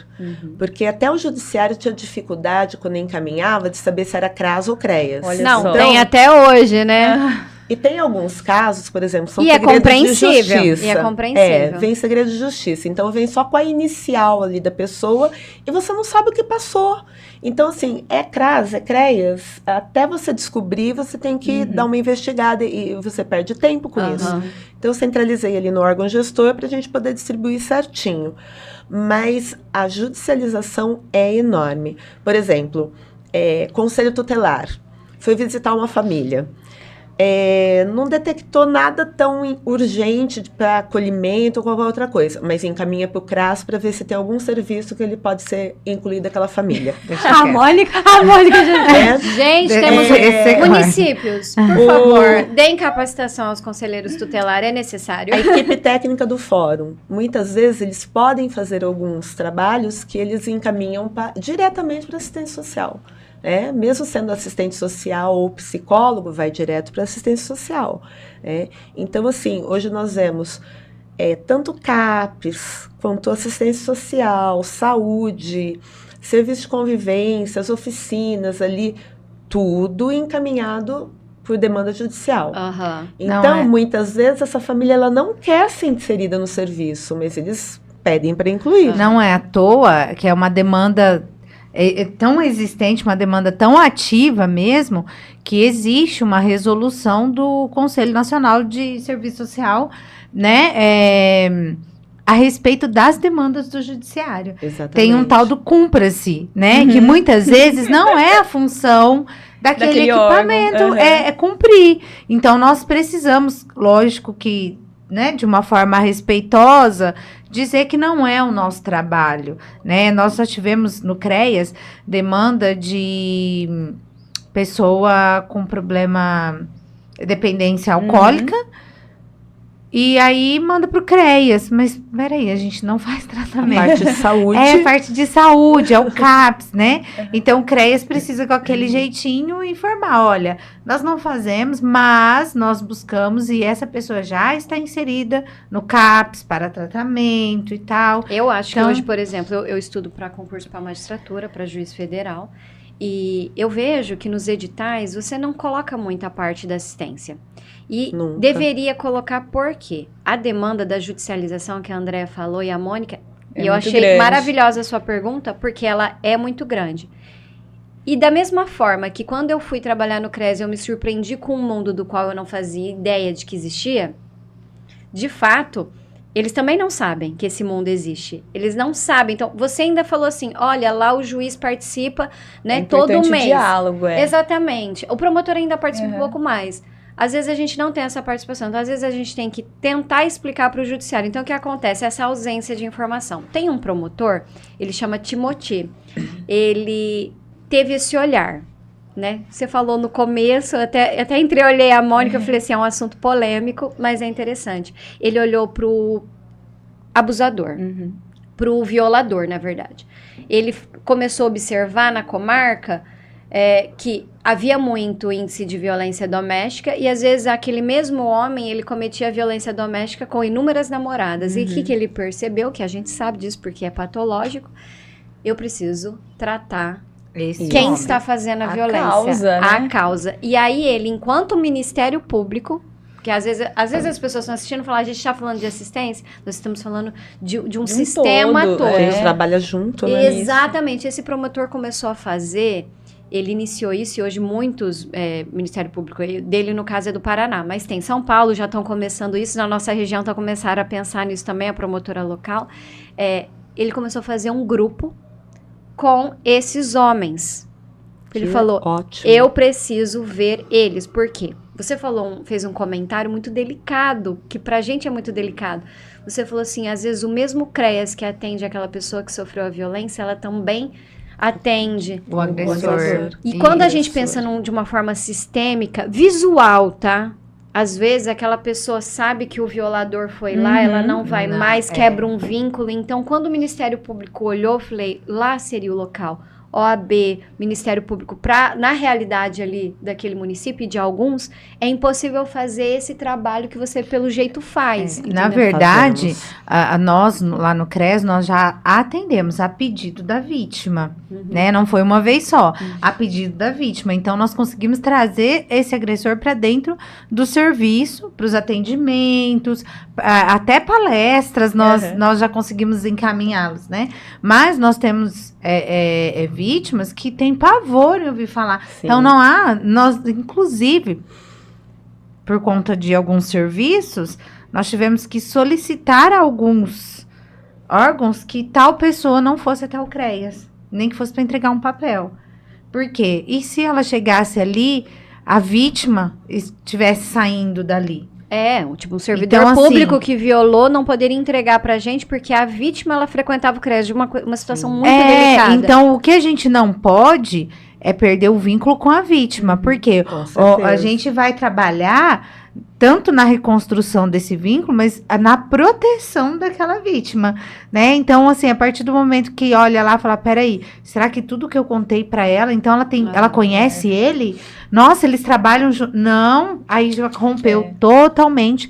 C: Porque até o judiciário tinha dificuldade, quando encaminhava, de saber se era CRAS ou CREAS.
D: Olha
A: Não,
D: só.
A: tem até hoje, né?
C: E tem alguns casos, por exemplo, são
A: E é
C: segredos de
A: compreensível,
C: justiça.
A: e é compreensível.
C: Vem segredo de justiça. Então, vem só com a inicial ali da pessoa e você não sabe o que passou. Então, assim, é CRAS, é CREAS. Até você descobrir, você tem que dar uma investigada e você perde tempo com isso. Então, eu centralizei ali no órgão gestor para a gente poder distribuir certinho. Mas a judicialização é enorme. Por exemplo, Conselho Tutelar. Foi visitar uma família. Não detectou nada tão urgente para acolhimento ou qualquer outra coisa, mas encaminha para o CRAS para ver se tem algum serviço que ele pode ser incluído naquela família.
A: A Mônica já... Gente, temos municípios, por favor, deem capacitação aos conselheiros tutelares, é necessário.
C: A equipe técnica do fórum, muitas vezes eles podem fazer alguns trabalhos que eles encaminham diretamente para assistência social. Mesmo sendo assistente social ou psicólogo, vai direto para assistência social. Então, assim, hoje nós vemos tanto CAPES, quanto assistência social, saúde, serviço de convivência, as oficinas ali, tudo encaminhado por demanda judicial.
A: Aham.
C: Então,
B: Não é.
C: muitas vezes, essa família ela não quer ser inserida no serviço, mas eles pedem para incluir.
B: Não é à toa que é uma demanda tão existente, uma demanda tão ativa mesmo, que existe uma resolução do Conselho Nacional de Serviço Social, né, a respeito das demandas do judiciário.
C: Exatamente.
B: Tem um tal do cumpra-se, né, que muitas vezes não é a função daquele equipamento,
D: órgão.
B: é cumprir. Então, nós precisamos, lógico que, né, de uma forma respeitosa, dizer que não é o nosso trabalho, né? Nós já tivemos no CREAS demanda de pessoa com problema, dependência alcoólica, e aí manda pro CREAS, mas peraí, a gente não faz tratamento.
C: Parte de saúde.
B: É parte de saúde, é o CAPS, né? Então, o CREAS precisa com aquele jeitinho informar, olha, nós não fazemos, mas nós buscamos e essa pessoa já está inserida no CAPS para tratamento e tal.
A: Eu acho
B: Então-
A: que hoje, por exemplo, eu estudo para concurso para magistratura, para juiz federal, e eu vejo que nos editais você não coloca muita parte da assistência. E
C: Nunca.
A: deveria colocar por quê? A demanda da judicialização que a Andrea falou e a Mônica,
D: É
A: e eu
D: muito
A: achei
D: grande.
A: maravilhosa a sua pergunta, porque ela é muito grande. E da mesma forma que quando eu fui trabalhar no CREAS, eu me surpreendi com um mundo do qual eu não fazia ideia de que existia, de fato, eles também não sabem que esse mundo existe. Eles não sabem. Então, você ainda falou assim, olha, lá o juiz participa, né, todo
D: importante o
A: mês.
D: diálogo, Exatamente.
A: Exatamente. O promotor ainda participa um
D: Uhum.
A: pouco mais. Às vezes a gente não tem essa participação. Então, às vezes a gente tem que tentar explicar para o judiciário. Então, o que acontece? Essa ausência de informação. Tem um promotor, ele chama Timoti. Ele teve esse olhar, né? Você falou no começo, até entreolhei a Mônica, eu falei assim, é um assunto polêmico, mas é interessante. Ele olhou pro abusador, pro violador, na verdade. Ele começou a observar na comarca que havia muito índice de violência doméstica e, às vezes, aquele mesmo homem, ele cometia violência doméstica com inúmeras namoradas. E o que ele percebeu, que a gente sabe disso porque é patológico, eu preciso tratar
B: Esse
A: quem
B: homem.
A: está fazendo a
D: A
A: violência.
D: causa, né?
A: A causa. E aí ele, enquanto Ministério Público, que às vezes as pessoas estão assistindo e falam, a gente está falando de assistência, nós estamos falando de um sistema
D: todo,
A: todo.
C: A gente trabalha junto, né?
A: Exatamente. Esse promotor começou a fazer, ele iniciou isso e hoje muitos, Ministério Público dele, no caso, é do Paraná, mas tem São Paulo, já estão começando isso, na nossa região estão começando a pensar nisso também, a promotora local. Ele começou a fazer um grupo com esses homens. Ele
C: Que
A: falou,
C: ótimo.
A: eu preciso ver eles. Por quê? Você fez um comentário muito delicado, que pra gente é muito delicado. Você falou assim, às vezes o mesmo CREAS que atende aquela pessoa que sofreu a violência, ela também atende
B: O agressor.
A: e quando a
B: Isso.
A: gente pensa de uma forma sistêmica, visual, tá? Às vezes aquela pessoa sabe que o violador foi lá, ela não vai
B: Não,
A: mais, quebra um vínculo. Então, quando o Ministério Público olhou, eu falei, lá seria o local. OAB, Ministério Público, na realidade ali daquele município e de alguns, é impossível fazer esse trabalho que você, pelo jeito, faz.
B: Na
A: entendeu?
B: verdade,
C: Fazemos.
B: nós, lá no CREAS, nós já atendemos a pedido da vítima, né? Não foi uma vez só, a pedido da vítima. Então, nós conseguimos trazer esse agressor para dentro do serviço, para os atendimentos, até palestras, nós já conseguimos encaminhá-los, né? Mas nós temos vítimas que têm pavor em ouvir falar.
C: Sim.
B: Então, nós, inclusive, por conta de alguns serviços, nós tivemos que solicitar a alguns órgãos que tal pessoa não fosse até o CREAS, nem que fosse para entregar um papel. Por quê? E se ela chegasse ali, a vítima estivesse saindo dali?
A: Um servidor
B: Então, assim,
A: público que violou não poderia entregar pra gente, porque a vítima, ela frequentava o CREAS de uma situação muito delicada.
B: Então, o que a gente não pode é perder o vínculo com a vítima, porque
C: Com
B: a
C: certeza.
B: gente vai trabalhar tanto na reconstrução desse vínculo, mas na proteção daquela vítima, né? Então, assim, a partir do momento que olha lá e fala, peraí, será que tudo que eu contei pra ela, então ela conhece ele? Nossa, eles trabalham juntos. Não, aí já rompeu totalmente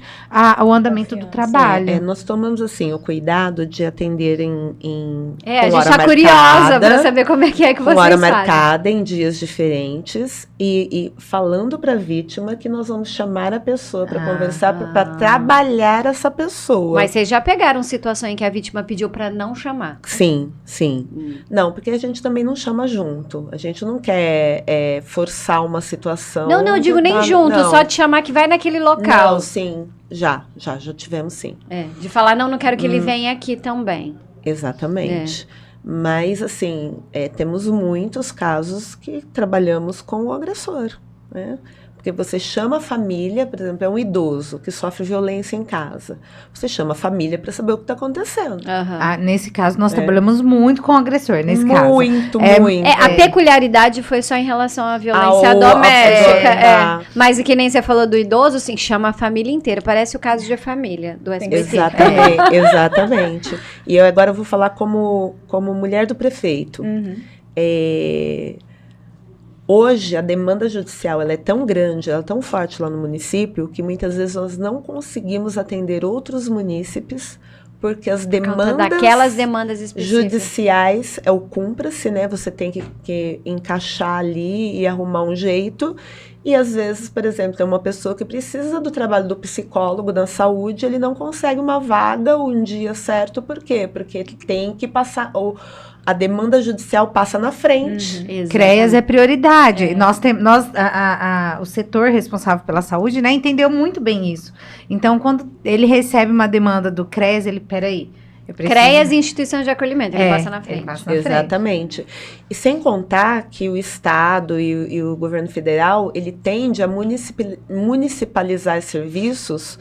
B: o andamento do trabalho.
C: Nós tomamos, assim, o cuidado de atender
A: A gente
C: com hora
A: tá curiosa
C: marcada,
A: pra saber como é que
C: com
A: vocês
C: hora
A: fazem.
C: marcada, em dias diferentes e falando para a vítima que nós vamos chamar a pessoa para conversar, para trabalhar essa pessoa.
A: Mas vocês já pegaram situação em que a vítima pediu para não chamar?
C: Sim. Não, porque a gente também não chama junto. A gente não quer forçar uma situação.
A: Não, eu digo nem junto,
C: não.
A: só de chamar que vai naquele local.
C: Não, sim. Já tivemos, sim.
A: De falar, não quero que ele venha aqui também.
C: Exatamente. Mas, assim, temos muitos casos que trabalhamos com o agressor, né? Porque você chama a família, por exemplo, é um idoso que sofre violência em casa. Você chama a família para saber o que está acontecendo.
B: Nesse caso, nós trabalhamos muito com o agressor, nesse caso.
C: Muito.
A: A peculiaridade foi só em relação à violência doméstica. Mas que nem você falou do idoso, assim, chama a família inteira. Parece o caso de família do SBT.
C: Exatamente. E eu agora vou falar como mulher do prefeito. Hoje, a demanda judicial ela é tão grande, ela é tão forte lá no município, que muitas vezes nós não conseguimos atender outros munícipes, porque as demandas
A: daquelas demandas específicas
C: judiciais é o cumpra-se, né? Você tem que encaixar ali e arrumar um jeito. E às vezes, por exemplo, tem uma pessoa que precisa do trabalho do psicólogo da saúde, ele não consegue uma vaga um dia certo, por quê? Porque ele tem que passar, ou a demanda judicial passa na frente.
B: CREAS é prioridade. O setor responsável pela saúde, né, entendeu muito bem isso. Então, quando ele recebe uma demanda do CREAS, peraí,
A: CREAS e instituição de acolhimento, ele passa na frente.
C: Exatamente. E sem contar que o Estado e o governo federal, ele tende a municipalizar serviços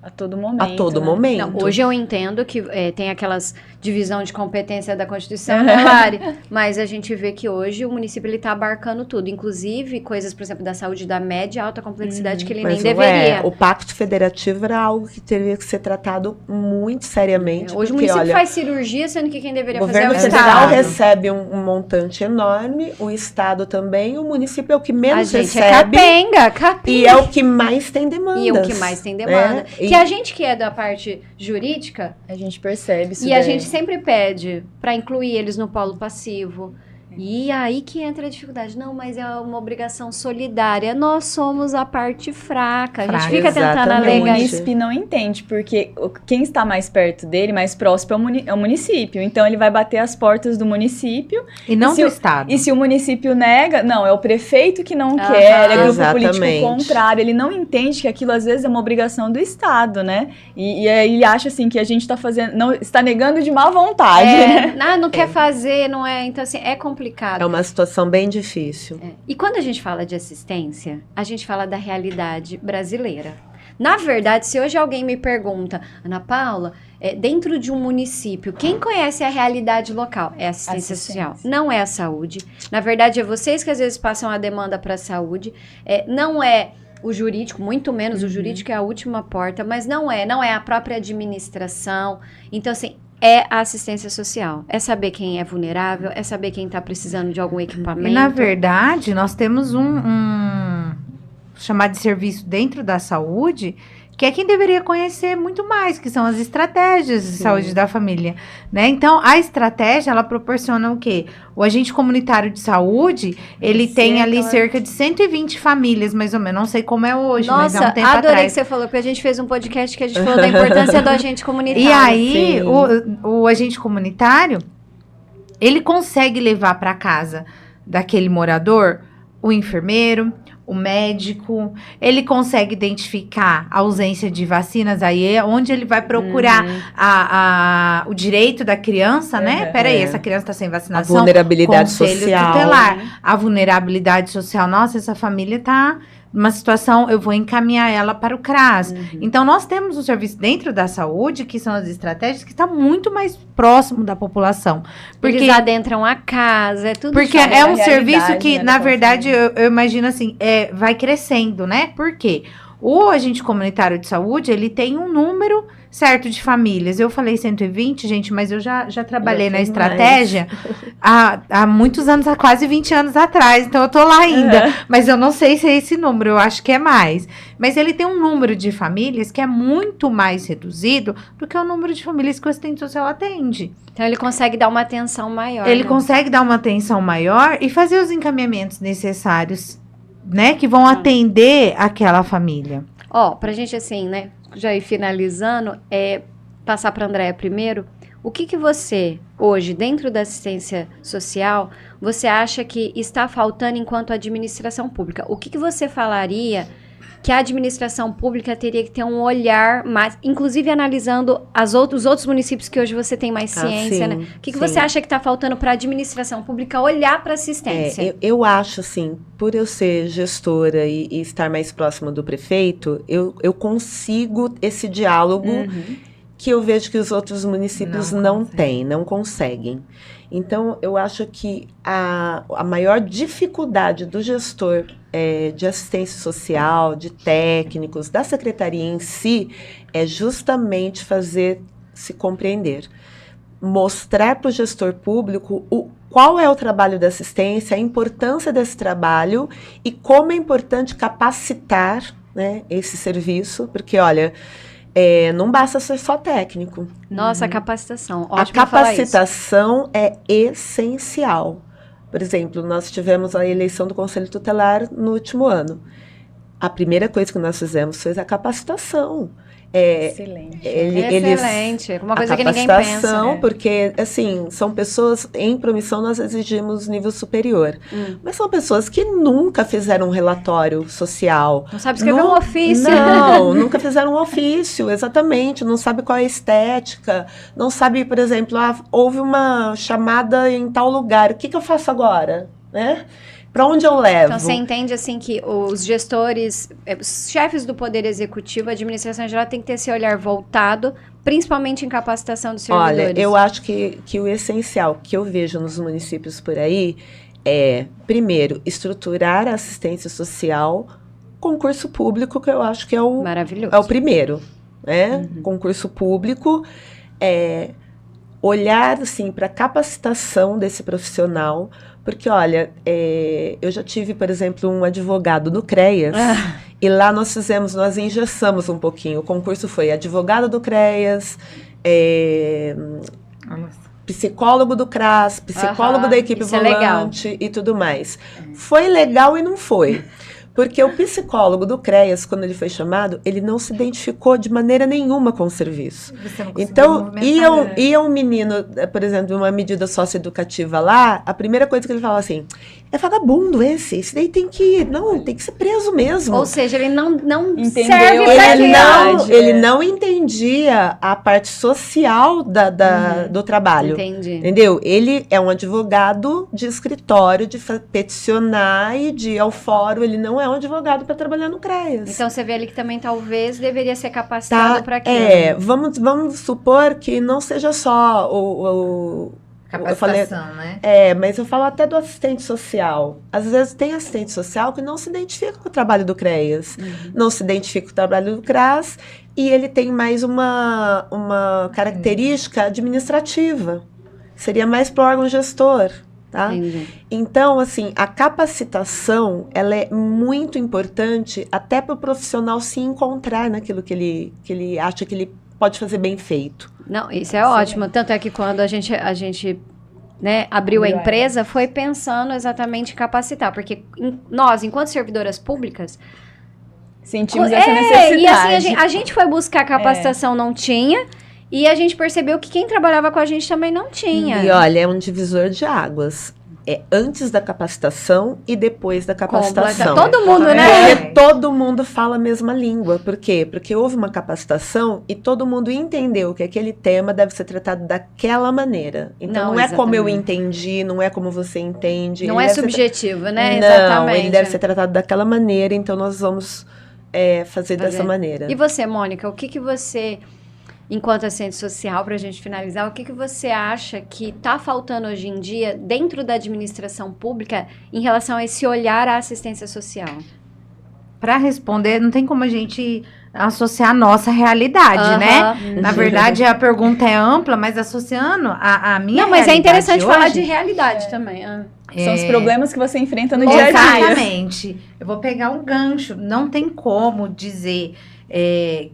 D: a todo momento.
C: A todo momento.
A: Não, hoje eu entendo que tem aquelas divisão de competência da Constituição, né, Lari? Mas a gente vê que hoje o município está abarcando tudo, inclusive coisas, por exemplo, da saúde da média e alta complexidade que ele nem deveria.
C: O Pacto Federativo era algo que teria que ser tratado muito seriamente.
A: Hoje o município faz cirurgia, sendo que quem deveria fazer é o Estado.
C: O governo federal recebe um montante enorme, o Estado também, o município é o que menos recebe.
A: Capenga.
C: E é o que mais tem demanda.
A: Que a gente que é da parte jurídica,
D: a gente percebe isso.
A: E a gente sempre pede para incluir eles no polo passivo. E aí que entra a dificuldade. Não, mas é uma obrigação solidária. Nós somos a parte fraca. A gente fica tentando alegar.
D: O munícipe não entende, porque quem está mais perto dele, mais próximo, é o município. Então, ele vai bater as portas do município.
B: E não do Estado.
D: E se o município nega, não, é o prefeito que não quer, é grupo político contrário. Ele não entende que aquilo, às vezes, é uma obrigação do Estado, né? E aí ele acha, assim, que a gente está fazendo... Não, está negando de má vontade.
A: Não quer fazer, não é... Então, assim, é complicado.
C: É uma situação bem difícil.
A: E quando a gente fala de assistência, a gente fala da realidade brasileira. Na verdade, se hoje alguém me pergunta, Ana Paula, dentro de um município, quem conhece a realidade local? É a assistência social, não é a saúde. Na verdade, é vocês que às vezes passam a demanda para a saúde. Não é o jurídico, muito menos o jurídico é a última porta, mas não é a própria administração. Então, assim, é a assistência social. É saber quem é vulnerável, é saber quem está precisando de algum equipamento.
B: E, na verdade, nós temos chamado de serviço dentro da saúde, que é quem deveria conhecer muito mais, que são as estratégias de saúde da família, né? Então, a estratégia, ela proporciona o quê? O agente comunitário de saúde, ele tem ali cerca de 120 famílias, mais ou menos. Não sei como é hoje, mas há um tempo atrás.
A: Adorei que você falou, porque a gente fez um podcast que a gente falou da importância do agente comunitário.
B: E aí, o agente comunitário, ele consegue levar para casa daquele morador o enfermeiro, o médico, ele consegue identificar a ausência de vacinas, aí é onde ele vai procurar o direito da criança, né? Peraí, essa criança está sem vacinação.
C: A vulnerabilidade social.
B: Tutelar, a vulnerabilidade social. Nossa, essa família está numa situação, eu vou encaminhar ela para o CRAS. Então, nós temos um serviço dentro da saúde, que são as estratégias, que está muito mais próximo da população.
A: Porque eles adentram a casa, é tudo.
B: Porque é um serviço que, na verdade, eu imagino assim, vai crescendo, né? Por quê? O agente comunitário de saúde, ele tem um número certo de famílias. Eu falei 120, gente, mas eu já trabalhei na
C: tem
B: estratégia há muitos anos, há quase 20 anos atrás. Então, eu tô lá ainda. Mas eu não sei se é esse número, eu acho que é mais. Mas ele tem um número de famílias que é muito mais reduzido do que o número de famílias que o assistente social atende.
A: Então, ele consegue dar uma atenção maior.
B: Ele
A: né?
B: consegue dar uma atenção maior e fazer os encaminhamentos necessários, né? Que vão atender aquela família.
A: Ó, pra gente assim, né, já ir finalizando, passar pra Andréia primeiro, o que você, hoje, dentro da assistência social, você acha que está faltando enquanto administração pública? O que você falaria que a administração pública teria que ter um olhar mais, inclusive analisando os outros municípios que hoje você tem mais ciência,
C: sim,
A: né? O que você acha que está faltando para a administração pública olhar para assistência?
C: Eu acho, assim, por eu ser gestora e estar mais próxima do prefeito, eu consigo esse diálogo que eu vejo que os outros municípios não têm, não conseguem. Então, eu acho que a maior dificuldade do gestor de assistência social, de técnicos, da secretaria em si, é justamente fazer se compreender. Mostrar para o gestor público qual é o trabalho da assistência, a importância desse trabalho e como é importante capacitar, né, esse serviço, porque, olha, não basta ser só técnico.
A: Nossa, a capacitação.
C: A capacitação é essencial. Por exemplo, nós tivemos a eleição do Conselho Tutelar no último ano. A primeira coisa que nós fizemos foi a capacitação.
D: Excelente.
A: Excelente. Uma coisa que ninguém
C: pensa.
A: Né?
C: Porque, assim, são pessoas, em promissão nós exigimos nível superior. Mas são pessoas que nunca fizeram um relatório social.
A: Não sabe escrever um ofício.
C: Não, nunca fizeram um ofício, exatamente. Não sabe qual é a estética. Não sabe, por exemplo, houve uma chamada em tal lugar. O que eu faço agora? Né? Para onde eu levo?
A: Então, você entende, assim, que os gestores, os chefes do Poder Executivo, a administração geral tem que ter esse olhar voltado, principalmente em capacitação dos servidores.
C: Olha, eu acho que o essencial que eu vejo nos municípios por aí é, primeiro, estruturar a assistência social, concurso público, que eu acho que é o primeiro, né? Concurso público, olhar, assim, para a capacitação desse profissional. Porque, olha, eu já tive, por exemplo, um advogado no CREAS, e lá nós engessamos um pouquinho. O concurso foi advogado do CREAS, psicólogo do CRAS, psicólogo da equipe volante e tudo mais. Foi legal e não foi. Porque o psicólogo do CREAS, quando ele foi chamado, ele não se identificou de maneira nenhuma com o serviço. Então, ia um menino, por exemplo, de uma medida socioeducativa lá, a primeira coisa que ele falava assim, é vagabundo esse daí tem que ser preso mesmo.
A: Ou seja, ele não
D: entendeu,
A: serve pra aquilo.
C: Ele não entendia a parte social do trabalho.
A: Entendi.
C: Entendeu? Ele é um advogado de escritório, de peticionar e de ir ao fórum, ele não é um advogado para trabalhar no CREAS.
A: Então, você vê ali que também talvez deveria ser capacitado para aquilo.
C: Vamos supor que não seja só o
B: capacitação, né?
C: Mas eu falo até do assistente social. Às vezes tem assistente social que não se identifica com o trabalho do CREAS, não se identifica com o trabalho do CRAS, e ele tem mais uma característica administrativa. Seria mais para o órgão gestor. Tá? Então, assim, a capacitação, ela é muito importante até para o profissional se encontrar naquilo que ele acha que ele pode fazer bem feito.
A: Não, isso é ótimo. Tanto é que quando a gente né, abriu a empresa, foi pensando exatamente em capacitar. Porque nós, enquanto servidoras públicas,
D: sentimos essa necessidade.
A: E assim, a gente foi buscar capacitação, não tinha. E a gente percebeu que quem trabalhava com a gente também não tinha.
C: E olha, é um divisor de águas. É antes da capacitação e depois da capacitação.
A: Todo mundo, né?
C: Porque todo mundo fala a mesma língua. Por quê? Porque houve uma capacitação e todo mundo entendeu que aquele tema deve ser tratado daquela maneira. Então, não é como eu entendi, não é como você entende.
A: Não é subjetivo, né?
C: Não,
A: exatamente.
C: ele deve ser tratado daquela maneira, então nós vamos fazer dessa maneira.
A: E você, Mônica, o que você... Enquanto assistente social, para a gente finalizar, o que você acha que está faltando hoje em dia dentro da administração pública em relação a esse olhar à assistência social?
B: Para responder, não tem como a gente associar a nossa realidade, né?
A: Uhum.
B: Na verdade, a pergunta é ampla, mas associando a minha
A: Não, mas é
B: realidade
A: interessante falar
B: hoje,
A: de realidade também.
D: São os problemas que você enfrenta no dia a dia.
B: Exatamente. Eu vou pegar um gancho. Não tem como dizer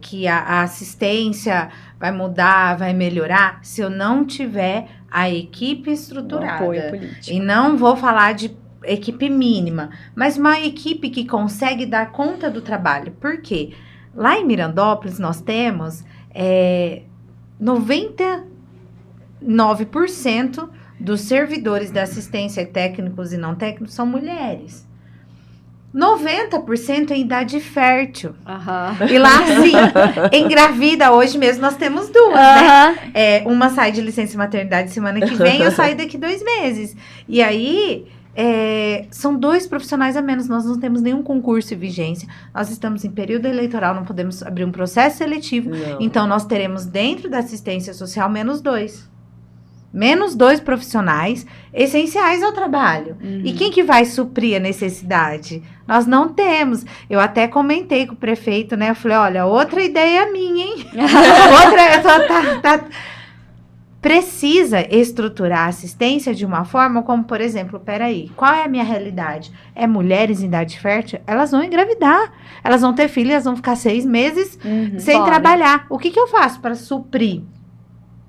B: que a assistência vai mudar, vai melhorar, se eu não tiver a equipe estruturada.
D: O apoio político.
B: E não vou falar de equipe mínima, mas uma equipe que consegue dar conta do trabalho. Por quê? Lá em Mirandópolis, nós temos 99% dos servidores da assistência, técnicos e não técnicos, são mulheres. 90% em idade fértil. E lá, sim, engravida. Hoje mesmo nós temos 2, né? Uma sai de licença maternidade semana que vem, eu saio daqui 2 meses. E aí, são 2 profissionais a menos. Nós não temos nenhum concurso em vigência. Nós estamos em período eleitoral, não podemos abrir um processo seletivo.
C: Não.
B: Então, nós teremos dentro da assistência social menos 2. Menos 2 profissionais essenciais ao trabalho. E quem que vai suprir a necessidade? Nós não temos. Eu até comentei com o prefeito, né? Eu falei, olha, outra ideia minha, hein? Precisa estruturar a assistência de uma forma como, por exemplo, peraí, qual é a minha realidade? É mulheres em idade fértil? Elas vão engravidar. Elas vão ter filhos, elas vão ficar 6 meses sem trabalhar. O que eu faço para suprir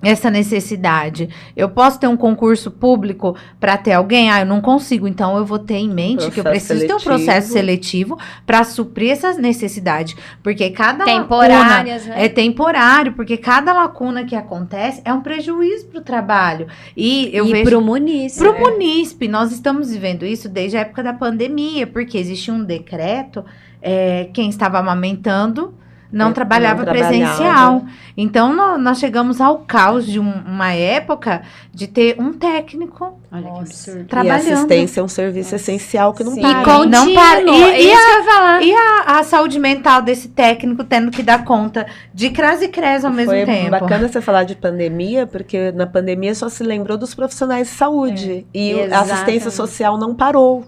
B: essa necessidade? Eu posso ter um concurso público para ter alguém? Eu não consigo. Então, eu vou ter em mente que eu preciso ter um processo seletivo para suprir essas necessidades. Porque cada
A: temporárias,
B: lacuna é temporário, porque cada lacuna que acontece é um prejuízo para o trabalho. E
A: para o munícipe.
B: Para o munícipe. Nós estamos vivendo isso desde a época da pandemia, porque existia um decreto, quem estava amamentando não trabalhava presencial. Então, nós chegamos ao caos de uma época de ter um técnico trabalhando.
C: E a assistência é um serviço essencial que não para.
A: E contínuo,
B: não para.
A: E
B: a saúde mental desse técnico tendo que dar conta de CRAS e CRES ao mesmo tempo.
C: Foi bacana você falar de pandemia, porque na pandemia só se lembrou dos profissionais de saúde. E a assistência social não parou.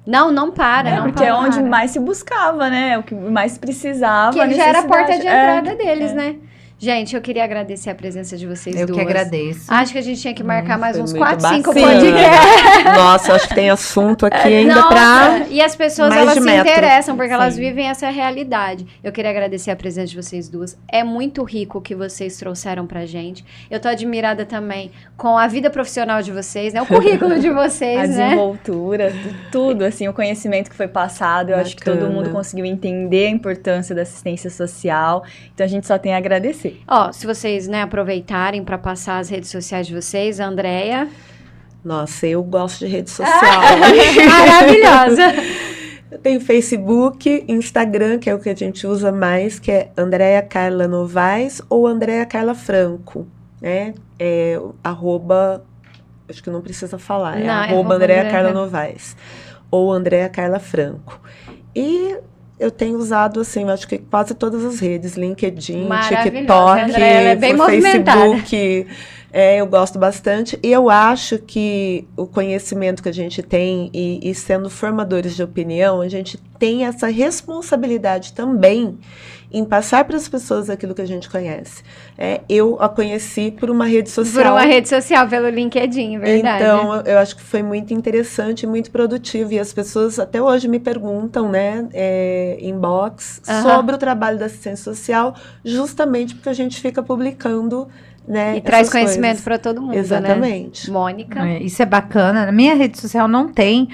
A: Não para.
D: Porque é onde mais se buscava, né? O que mais precisava.
A: Que já era a porta de entrada deles, né? Gente, eu queria agradecer a presença de vocês duas.
B: Eu que agradeço.
A: Acho que a gente tinha que marcar mais uns 4,
C: bacana.
A: 5 podcasts.
C: Nossa, acho que tem assunto aqui ainda pra...
A: E as pessoas,
C: mais
A: elas
C: de
A: se
C: metro.
A: interessam, porque elas vivem essa realidade. Eu queria agradecer a presença de vocês duas. É muito rico o que vocês trouxeram pra gente. Eu tô admirada também com a vida profissional de vocês, né? O currículo de vocês,
D: a
A: né?
D: desenvoltura, tudo, assim, o conhecimento que foi passado. Eu acho que todo mundo conseguiu entender a importância da assistência social. Então, a gente só tem a agradecer.
A: Se vocês, né, aproveitarem para passar as redes sociais de vocês, a Andréia.
C: Nossa, eu gosto de rede social.
A: Maravilhosa!
C: Eu tenho Facebook, Instagram, que é o que a gente usa mais, que é Andréia Carla Novaes ou Andréia Carla Franco, né? Acho que não precisa falar, arroba Andréia Carla Novaes ou Andréia Carla Franco. E eu tenho usado, assim, acho que quase todas as redes, LinkedIn, TikTok,
A: é bem
C: Facebook, eu gosto bastante. E eu acho que o conhecimento que a gente tem, e sendo formadores de opinião, a gente tem essa responsabilidade também em passar para as pessoas aquilo que a gente conhece. Eu a conheci por uma rede social.
A: Por uma rede social, pelo LinkedIn, verdade.
C: Então, eu acho que foi muito interessante e muito produtivo. E as pessoas até hoje me perguntam, né, inbox, sobre o trabalho da assistência social, justamente porque a gente fica publicando, né,
A: e traz conhecimento para todo mundo,
C: exatamente.
A: Né? Mônica.
B: Isso é bacana. Na minha rede social não tem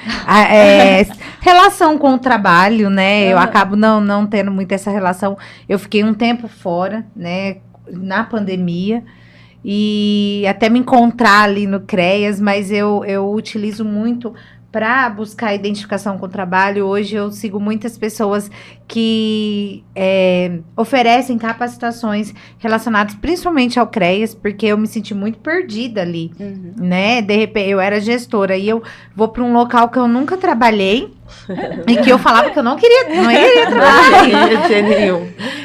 B: relação com o trabalho, né? Eu acabo não tendo muito essa relação. Eu fiquei um tempo fora, né? Na pandemia. E até me encontrar ali no CREAS, mas eu utilizo muito para buscar identificação com o trabalho. Hoje eu sigo muitas pessoas que oferecem capacitações relacionadas principalmente ao CREAS, porque eu me senti muito perdida ali, né? De repente, eu era gestora e eu vou para um local que eu nunca trabalhei e que eu falava que eu não iria trabalhar.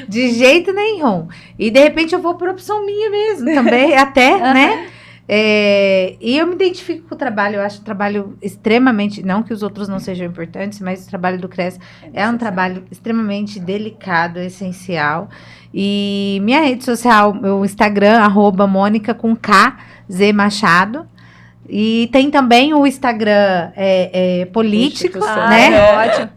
B: De jeito nenhum. E de repente eu vou por opção minha mesmo também, até, né? E eu me identifico com o trabalho, eu acho o trabalho extremamente, não que os outros não sejam importantes, mas o trabalho do CRES é um trabalho extremamente delicado, essencial. E minha rede social, meu Instagram, @Mônica com K, Z Machado. E tem também o Instagram político, né?
A: Ótimo.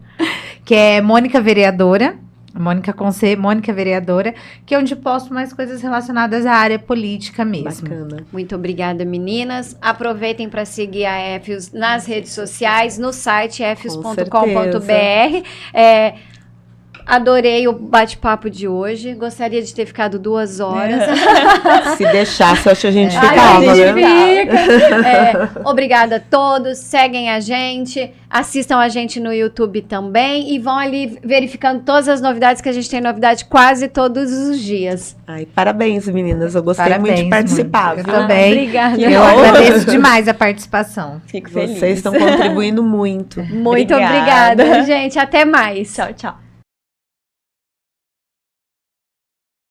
B: Que é Mônica Vereadora. Mônica com C, Mônica Vereadora, que é onde posto mais coisas relacionadas à área política mesmo.
C: Bacana.
A: Muito obrigada, meninas. Aproveitem para seguir a EFIOS nas redes sociais, no site efios.com.br. Adorei o bate-papo de hoje. Gostaria de ter ficado 2 horas.
C: Se deixasse, eu acho que a gente
A: Ai,
C: ficava,
A: a gente
C: né?
A: fica. Obrigada a todos. Seguem a gente. Assistam a gente no YouTube também. E vão ali verificando todas as novidades, que a gente tem novidade quase todos os dias.
C: Ai, parabéns, meninas. Eu gostei muito de participar.
B: Eu
C: viu?
B: também.
A: Obrigada.
B: Eu agradeço demais a participação.
D: Fico feliz.
C: Vocês estão contribuindo muito.
A: Muito
D: Obrigada.
A: obrigada, gente. Até mais.
D: Tchau, tchau.